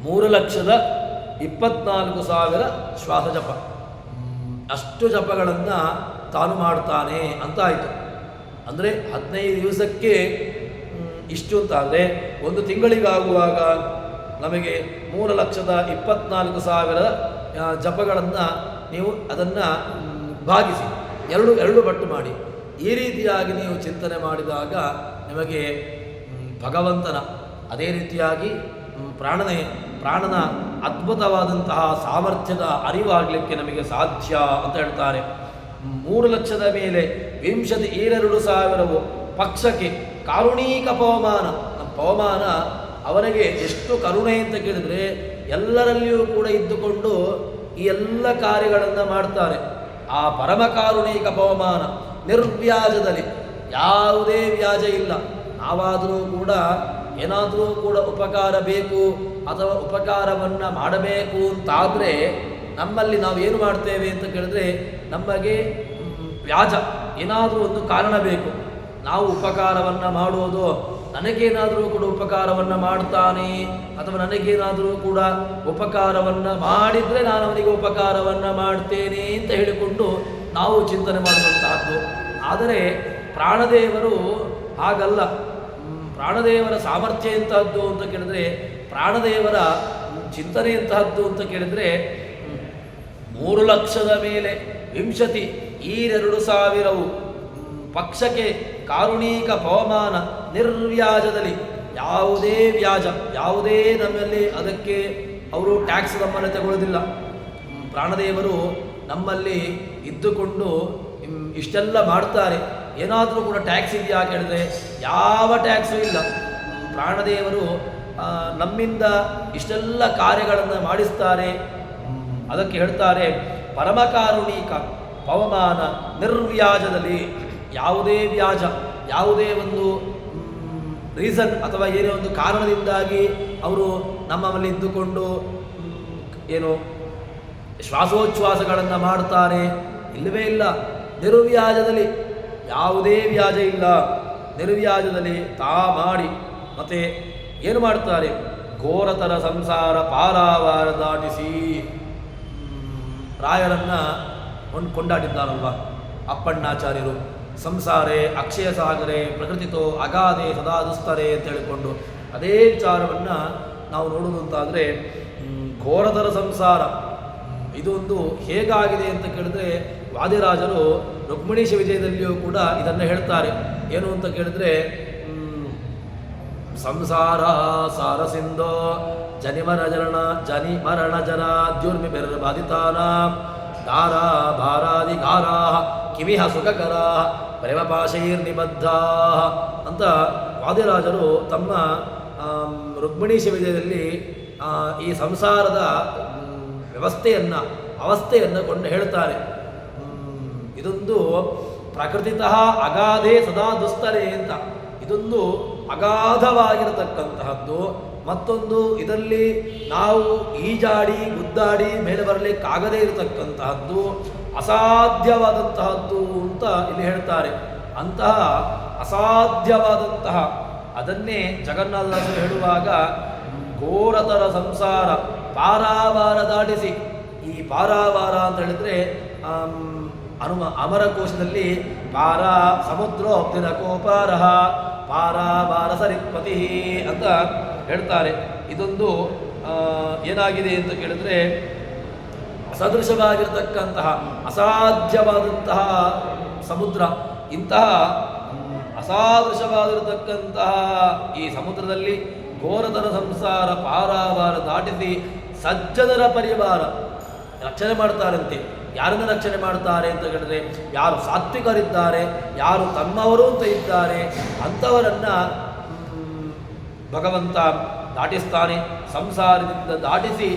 3,24,000 ಶ್ವಾಸ ಜಪ. ಅಷ್ಟು ಜಪಗಳನ್ನು ತಾನು ಮಾಡ್ತಾನೆ ಅಂತ ಆಯಿತು. ಅಂದರೆ 15 ದಿವಸಕ್ಕೆ ಇಷ್ಟು ಅಂತ ಆದರೆ ಒಂದು ತಿಂಗಳಿಗಾಗುವಾಗ ನಮಗೆ 3,24,000 ಜಪಗಳನ್ನು ನೀವು ಅದನ್ನು ಭಾಗಿಸಿ ಎರಡು ಪಟ್ಟು ಮಾಡಿ. ಈ ರೀತಿಯಾಗಿ ನೀವು ಚಿಂತನೆ ಮಾಡಿದಾಗ ನಿಮಗೆ ಭಗವಂತನ ಅದೇ ರೀತಿಯಾಗಿ ಪ್ರಾಣನ ಅದ್ಭುತವಾದಂತಹ ಸಾಮರ್ಥ್ಯದ ಅರಿವಾಗಲಿಕ್ಕೆ ನಮಗೆ ಸಾಧ್ಯ ಅಂತ ಹೇಳ್ತಾರೆ. 3,00,000 ಮೇಲೆ 22,000 ಪಕ್ಷಕ್ಕೆ ಕಾರುಣೀಕ ಪವಮಾನ. ಪವಮಾನ ಅವನಿಗೆ ಎಷ್ಟು ಕರುಣೆ ಅಂತ ಕೇಳಿದರೆ ಎಲ್ಲರಲ್ಲಿಯೂ ಕೂಡ ಇದ್ದುಕೊಂಡು ಈ ಎಲ್ಲ ಕಾರ್ಯಗಳನ್ನು ಮಾಡ್ತಾರೆ. ಆ ಪರಮ ಕಾರುಣಿಕ ಪವಮಾನ ನಿರ್ವ್ಯಾಜದಲ್ಲಿ ಯಾವುದೇ ವ್ಯಾಜ ಇಲ್ಲ. ನಾವಾದರೂ ಕೂಡ ಏನಾದರೂ ಕೂಡ ಉಪಕಾರ ಬೇಕು ಅಥವಾ ಉಪಕಾರವನ್ನು ಮಾಡಬೇಕು ಅಂತಾದರೆ ನಮ್ಮಲ್ಲಿ ನಾವು ಏನು ಮಾಡ್ತೇವೆ ಅಂತ ಕೇಳಿದ್ರೆ ನಮಗೆ ವ್ಯಾಜ ಏನಾದರೂ ಒಂದು ಕಾರಣ ಬೇಕು. ನಾವು ಉಪಕಾರವನ್ನು ಮಾಡುವುದು ನನಗೇನಾದರೂ ಕೂಡ ಉಪಕಾರವನ್ನು ಮಾಡ್ತಾನೆ ಅಥವಾ ನನಗೇನಾದರೂ ಕೂಡ ಉಪಕಾರವನ್ನು ಮಾಡಿದರೆ ನಾನು ಅವನಿಗೆ ಉಪಕಾರವನ್ನು ಮಾಡ್ತೇನೆ ಅಂತ ಹೇಳಿಕೊಂಡು ನಾವು ಚಿಂತನೆ ಮಾಡುವಂತಹದ್ದು. ಆದರೆ ಪ್ರಾಣದೇವರು ಹಾಗಲ್ಲ. ಪ್ರಾಣದೇವರ ಸಾಮರ್ಥ್ಯ ಎಂತಹದ್ದು ಅಂತ ಕೇಳಿದ್ರೆ, ಪ್ರಾಣದೇವರ ಚಿಂತನೆ ಎಂತಹದ್ದು ಅಂತ ಕೇಳಿದರೆ 3,00,000 ಮೇಲೆ 22,000 ಪಕ್ಷಕ್ಕೆ ಕಾರುಣೀಕ ಪವಮಾನ ನಿರ್ವ್ಯಾಜದಲ್ಲಿ ಯಾವುದೇ ವ್ಯಾಜ ಯಾವುದೇ ನಮ್ಮಲ್ಲಿ ಅದಕ್ಕೆ ಅವರು ಟ್ಯಾಕ್ಸ್ ನಮ್ಮನ್ನು ತಗೊಳ್ಳೋದಿಲ್ಲ. ಪ್ರಾಣದೇವರು ನಮ್ಮಲ್ಲಿ ಇದ್ದುಕೊಂಡು ಇಷ್ಟೆಲ್ಲ ಮಾಡ್ತಾರೆ. ಏನಾದರೂ ಕೂಡ ಟ್ಯಾಕ್ಸ್ ಇದೆಯಾ ಕೇಳಿದ್ರೆ ಯಾವ ಟ್ಯಾಕ್ಸು ಇಲ್ಲ. ಪ್ರಾಣದೇವರು ನಮ್ಮಿಂದ ಇಷ್ಟೆಲ್ಲ ಕಾರ್ಯಗಳನ್ನು ಮಾಡಿಸ್ತಾರೆ. ಅದಕ್ಕೆ ಹೇಳ್ತಾರೆ ಪರಮಕಾರುಣಿಕ ಪವಮಾನ ನಿರ್ವ್ಯಾಜದಲ್ಲಿ ಯಾವುದೇ ವ್ಯಾಜ ಯಾವುದೇ ಒಂದು ರೀಸನ್ ಅಥವಾ ಏನೇ ಒಂದು ಕಾರಣದಿಂದಾಗಿ ಅವರು ನಮ್ಮಲ್ಲಿ ಇದ್ದುಕೊಂಡು ಏನು ಶ್ವಾಸೋಚ್ಛ್ವಾಸಗಳನ್ನು ಮಾಡ್ತಾರೆ ಇಲ್ಲವೇ ಇಲ್ಲ. ನಿರ್ವ್ಯಾಜದಲ್ಲಿ ಯಾವುದೇ ವ್ಯಾಜ ಇಲ್ಲ. ನಿರ್ವ್ಯಾಜದಲ್ಲಿ ತಾ ಮಾಡಿ ಮತ್ತೆ ಏನು ಮಾಡ್ತಾರೆ, ಘೋರತರ ಸಂಸಾರ ಪಾರಾವಾರ ದಾಟಿಸಿ ರಾಯರನ್ನು ಕೊಂಡಾಡಿದ್ದಾರಲ್ವ ಅಪ್ಪಣ್ಣಾಚಾರ್ಯರು. ಸಂಸಾರೇ ಅಕ್ಷಯ ಸಾಗರೆ ಪ್ರಕೃತಿತೋ ಅಗಾಧೆ ಸದಾ ದುಸ್ತರೆ ಅಂತ ಹೇಳಿಕೊಂಡು ಅದೇ ವಿಚಾರವನ್ನು ನಾವು ನೋಡುವುದು ಅಂತಾದರೆ ಘೋರತರ ಸಂಸಾರ ಇದೊಂದು ಹೇಗಾಗಿದೆ ಅಂತ ಕೇಳಿದ್ರೆ ವಾದಿರಾಜರು ರುಕ್ಮಿಣೀಶ ವಿಜಯದಲ್ಲಿಯೂ ಕೂಡ ಇದನ್ನು ಹೇಳ್ತಾರೆ. ಏನು ಅಂತ ಕೇಳಿದ್ರೆ ಸಂಸಾರ ಸಾರಸಿಂಧೋ ಜನಿ ಮರಣ ಜನ ದ್ಯುರ್ಮಿ ಬೆರ ಬಾಧಿತಾನ ಗಾರಾ ಭಾರಾದಿ ಗಾರಾ ಕಿವಿಹ ಸುಖಕರಾ ಪ್ರೇಮಪಾಶೈರ್ನಿಬದ್ಧಾ ಅಂತ ವಾದಿರಾಜರು ತಮ್ಮ ರುಕ್ಮಿಣೀ ಶಿವಿಜಯದಲ್ಲಿ ಈ ಸಂಸಾರದ ಅವಸ್ಥೆಯನ್ನು ಕೊಂಡು ಹೇಳ್ತಾರೆ. ಇದೊಂದು ಪ್ರಕೃತಿತಃ ಅಗಾಧೆ ಸದಾ ದುಸ್ತರೆ ಅಂತ, ಇದೊಂದು ಅಗಾಧವಾಗಿರತಕ್ಕಂತಹದ್ದು. ಮತ್ತೊಂದು ಇದರಲ್ಲಿ ನಾವು ಈಜಾಡಿ ಗುದ್ದಾಡಿ ಮೇಲೆ ಬರಲಿಕ್ಕಾಗದೇ ಇರತಕ್ಕಂತಹದ್ದು, ಅಸಾಧ್ಯವಾದಂತಹದ್ದು ಅಂತ ಇಲ್ಲಿ ಹೇಳ್ತಾರೆ. ಅಂತಹ ಅಸಾಧ್ಯವಾದಂತಹ ಅದನ್ನೇ ಜಗನ್ನಾಥದಾಸರು ಹೇಳುವಾಗ ಘೋರತರ ಸಂಸಾರ ಪಾರಾವಾರ ದಾಟಿಸಿ, ಈ ಪಾರಾವಾರ ಅಂತ ಹೇಳಿದ್ರೆ ಅಮರಕೋಶದಲ್ಲಿ ಪಾರ ಸಮುದ್ರೋಕ್ತಿನ ಕೋಪಾರಹ ಪಾರಾವಾರ ಸರಿತ್ಪತಿ ಅಂತ ಹೇಳ್ತಾರೆ. ಇದೊಂದು ಏನಾಗಿದೆ ಅಂತ ಕೇಳಿದ್ರೆ ಅಸದೃಶವಾಗಿರತಕ್ಕಂತಹ ಅಸಾಧ್ಯವಾದಂತಹ ಸಮುದ್ರ. ಇಂತಹ ಅಸಾದೃಶವಾಗಿರತಕ್ಕಂತಹ ಈ ಸಮುದ್ರದಲ್ಲಿ ಘೋರತರ ಸಂಸಾರ ಪಾರಾವಾರ ದಾಟಿಸಿ ಸಜ್ಜನರ ಪರಿವಾರ ರಕ್ಷಣೆ ಮಾಡ್ತಾರಂತೆ. ಯಾರನ್ನು ರಕ್ಷಣೆ ಮಾಡ್ತಾರೆ ಅಂತ ಹೇಳಿದ್ರೆ, ಯಾರು ಸಾತ್ವಿಕರಿದ್ದಾರೆ, ಯಾರು ತಮ್ಮವರು ಅಂತ ಇದ್ದಾರೆ, ಅಂಥವರನ್ನು ಭಗವಂತ ದಾಟಿಸ್ತಾನೆ. ಸಂಸಾರದಿಂದ ದಾಟಿಸಿ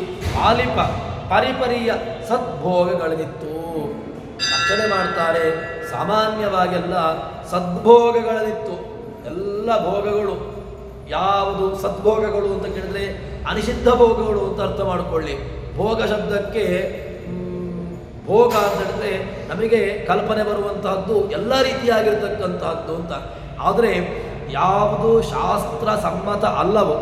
ಆಲಿಪ ಪರಿಪರಿಯ ಸದ್ಭೋಗಗಳನ್ನಿತ್ತು ರಕ್ಷಣೆ ಮಾಡ್ತಾರೆ. ಸಾಮಾನ್ಯವಾಗೆಲ್ಲ ಸದ್ಭೋಗಗಳನ್ನಿತ್ತು, ಎಲ್ಲ ಭೋಗಗಳು ಯಾವುದು ಸದ್ಭೋಗಗಳು ಅಂತ ಕೇಳಿದ್ರೆ ಅನಿಷಿದ್ಧ ಭೋಗಗಳು ಅಂತ ಅರ್ಥ ಮಾಡಿಕೊಳ್ಳಿ. ಭೋಗ ಶಬ್ದಕ್ಕೆ ಭೋಗ ಅಂತ ಹೇಳಿದ್ರೆ ನಮಗೆ ಕಲ್ಪನೆ ಬರುವಂತಹದ್ದು ಎಲ್ಲ ರೀತಿಯಾಗಿರ್ತಕ್ಕಂತಹದ್ದು ಅಂತ. ಆದರೆ ಯಾವುದು ಶಾಸ್ತ್ರ ಸಮ್ಮತ ಅಲ್ಲವೋ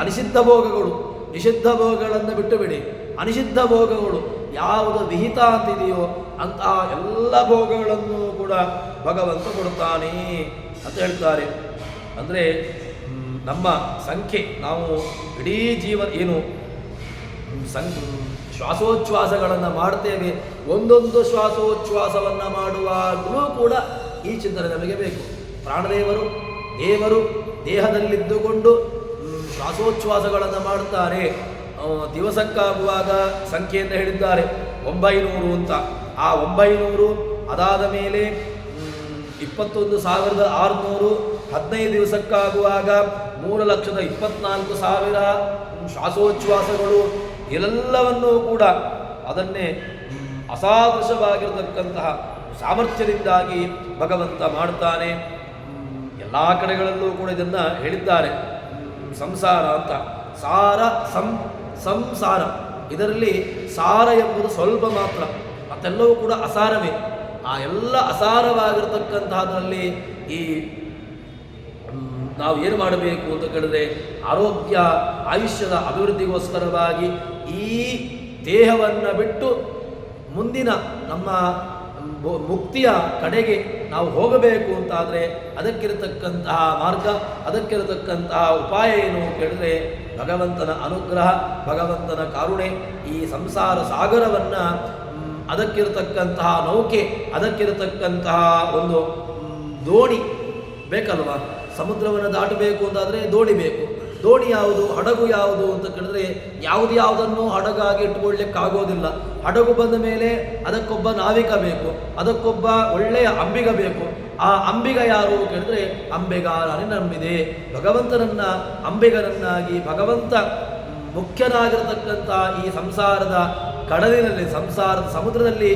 ಅನಿಷಿದ್ಧ ಭೋಗಗಳು, ನಿಷಿದ್ಧ ಭೋಗಗಳನ್ನು ಬಿಟ್ಟು ಬಿಡಿ, ಅನಿಷಿದ್ಧ ಭೋಗಗಳು ಯಾವುದು ವಿಹಿತ ಅಂತಿದೆಯೋ ಅಂತಹ ಎಲ್ಲ ಭೋಗಗಳನ್ನು ಕೂಡ ಭಗವಂತ ಕೊಡ್ತಾನೆ ಅಂತ ಹೇಳ್ತಾರೆ. ಅಂದರೆ ನಮ್ಮ ಸಂಖ್ಯೆ, ನಾವು ಇಡೀ ಏನು ಶ್ವಾಸೋಚ್ಛ್ವಾಸಗಳನ್ನು ಮಾಡ್ತೇವೆ, ಒಂದೊಂದು ಶ್ವಾಸೋಚ್ಛ್ವಾಸವನ್ನು ಮಾಡುವಾಗಲೂ ಕೂಡ ಈ ಚಿಂತನೆ ನಮಗೆ ಬೇಕು. ಪ್ರಾಣದೇವರು ದೇವರು ದೇಹದಲ್ಲಿದ್ದುಕೊಂಡು ಶ್ವಾಸೋಚ್ಛ್ವಾಸಗಳನ್ನು ಮಾಡುತ್ತಾರೆ. ದಿವಸಕ್ಕಾಗುವಾಗ ಸಂಖ್ಯೆಯನ್ನು ಹೇಳಿದ್ದಾರೆ 900 ಅಂತ. ಆ 900 ಅದಾದ ಮೇಲೆ 21,600, 15 ದಿವಸಕ್ಕಾಗುವಾಗ 3,24,000 ಶ್ವಾಸೋಚ್ಛ್ವಾಸಗಳು. ಎಲ್ಲವನ್ನೂ ಕೂಡ ಅದನ್ನೇ ಅಸಾದೃಶವಾಗಿರತಕ್ಕಂತಹ ಸಾಮರ್ಥ್ಯದಿಂದಾಗಿ ಭಗವಂತ ಮಾಡ್ತಾನೆ. ಎಲ್ಲ ಕಡೆಗಳಲ್ಲೂ ಕೂಡ ಇದನ್ನು ಹೇಳಿದ್ದಾರೆ. ಸಂಸಾರ ಅಂತ ಸಾರ ಸಂಸಾರ, ಇದರಲ್ಲಿ ಸಾರ ಎಂಬುದು ಸ್ವಲ್ಪ ಮಾತ್ರ, ಮತ್ತೆಲ್ಲವೂ ಕೂಡ ಅಸಾರವೇ. ಆ ಎಲ್ಲ ಅಸಾರವಾಗಿರತಕ್ಕಂತಹದ್ರಲ್ಲಿ ಈ ನಾವು ಏನು ಮಾಡಬೇಕು ಅಂತ ಕೇಳಿದ್ರೆ, ಆರೋಗ್ಯ ಆಯುಷ್ಯದ ಅಭಿವೃದ್ಧಿಗೋಸ್ಕರವಾಗಿ ಈ ದೇಹವನ್ನು ಬಿಟ್ಟು ಮುಂದಿನ ನಮ್ಮ ಮುಕ್ತಿಯ ಕಡೆಗೆ ನಾವು ಹೋಗಬೇಕು ಅಂತಾದರೆ ಅದಕ್ಕಿರತಕ್ಕಂತಹ ಮಾರ್ಗ, ಅದಕ್ಕಿರತಕ್ಕಂತಹ ಉಪಾಯ ಏನು ಕೇಳಿದ್ರೆ ಭಗವಂತನ ಅನುಗ್ರಹ, ಭಗವಂತನ ಕರುಣೆ. ಈ ಸಂಸಾರ ಸಾಗರವನ್ನು, ಅದಕ್ಕಿರತಕ್ಕಂತಹ ನೌಕೆ, ಅದಕ್ಕಿರತಕ್ಕಂತಹ ಒಂದು ದೋಣಿ ಬೇಕಲ್ವ. ಸಮುದ್ರವನ್ನು ದಾಟಬೇಕು ಅಂತಾದರೆ ದೋಣಿ ಬೇಕು. ದೋಣಿ ಯಾವುದು, ಹಡಗು ಯಾವುದು ಅಂತ ಕೇಳಿದ್ರೆ ಯಾವುದನ್ನು ಹಡಗಾಗಿ ಇಟ್ಟುಕೊಳ್ಳಿಕ್ಕಾಗೋದಿಲ್ಲ. ಹಡಗು ಬಂದ ಮೇಲೆ ಅದಕ್ಕೊಬ್ಬ ನಾವಿಕ ಬೇಕು, ಅದಕ್ಕೊಬ್ಬ ಒಳ್ಳೆಯ ಅಂಬಿಗ ಬೇಕು. ಆ ಅಂಬಿಗ ಯಾರು ಕೇಳಿದ್ರೆ ಅಂಬೆಗಾರನೇ ನಂಬಿದೆ. ಭಗವಂತನನ್ನ ಅಂಬಿಗರನ್ನಾಗಿ ಭಗವಂತ ಮುಖ್ಯನಾಗಿರತಕ್ಕಂಥ ಈ ಸಂಸಾರದ ಕಡಲಿನಲ್ಲಿ, ಸಂಸಾರದ ಸಮುದ್ರದಲ್ಲಿ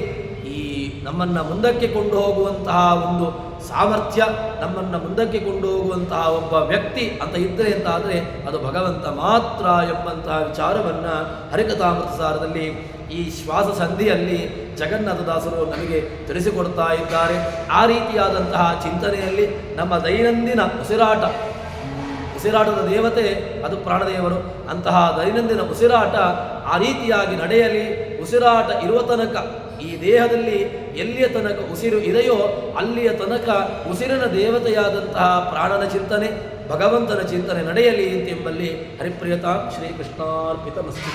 ಈ ನಮ್ಮನ್ನು ಮುಂದಕ್ಕೆ ಕೊಂಡು ಹೋಗುವಂತಹ ಒಂದು ಸಾಮರ್ಥ್ಯ, ನಮ್ಮನ್ನು ಮುಂದಕ್ಕೆ ಕೊಂಡು ಹೋಗುವಂತಹ ಒಬ್ಬ ವ್ಯಕ್ತಿ ಅಂತ ಇದ್ದರೆ ಅಂತ ಆದರೆ ಅದು ಭಗವಂತ ಮಾತ್ರ ಎಂಬಂತಹ ವಿಚಾರವನ್ನು ಹರಿಕಥಾಮೃತ ಸಾರದಲ್ಲಿ ಈ ಶ್ವಾಸ ಸಂಧಿಯಲ್ಲಿ ಜಗನ್ನಾಥದಾಸರು ನಮಗೆ ತಿಳಿಸಿಕೊಡ್ತಾ ಇದ್ದಾರೆ. ಆ ರೀತಿಯಾದಂತಹ ಚಿಂತನೆಯಲ್ಲಿ ನಮ್ಮ ದೈನಂದಿನ ಉಸಿರಾಟದ ದೇವತೆ ಅದು ಪ್ರಾಣದೇವರು. ಅಂತಹ ದೈನಂದಿನ ಉಸಿರಾಟ ಆ ರೀತಿಯಾಗಿ ನಡೆಯಲಿ. ಉಸಿರಾಟ ಇರುವ ತನಕ ಈ ದೇಹದಲ್ಲಿ ಎಲ್ಲಿಯ ತನಕ ಉಸಿರು ಇದೆಯೋ ಅಲ್ಲಿಯ ತನಕ ಉಸಿರಿನ ದೇವತೆಯಾದಂತಹ ಪ್ರಾಣನ ಚಿಂತನೆ, ಭಗವಂತನ ಚಿಂತನೆ ನಡೆಯಲಿ ಎಂಬಲ್ಲಿ ಹರಿಪ್ರಿಯತಾ ಶ್ರೀಕೃಷ್ಣಾರ್ಪಿತಮಸ್ತು.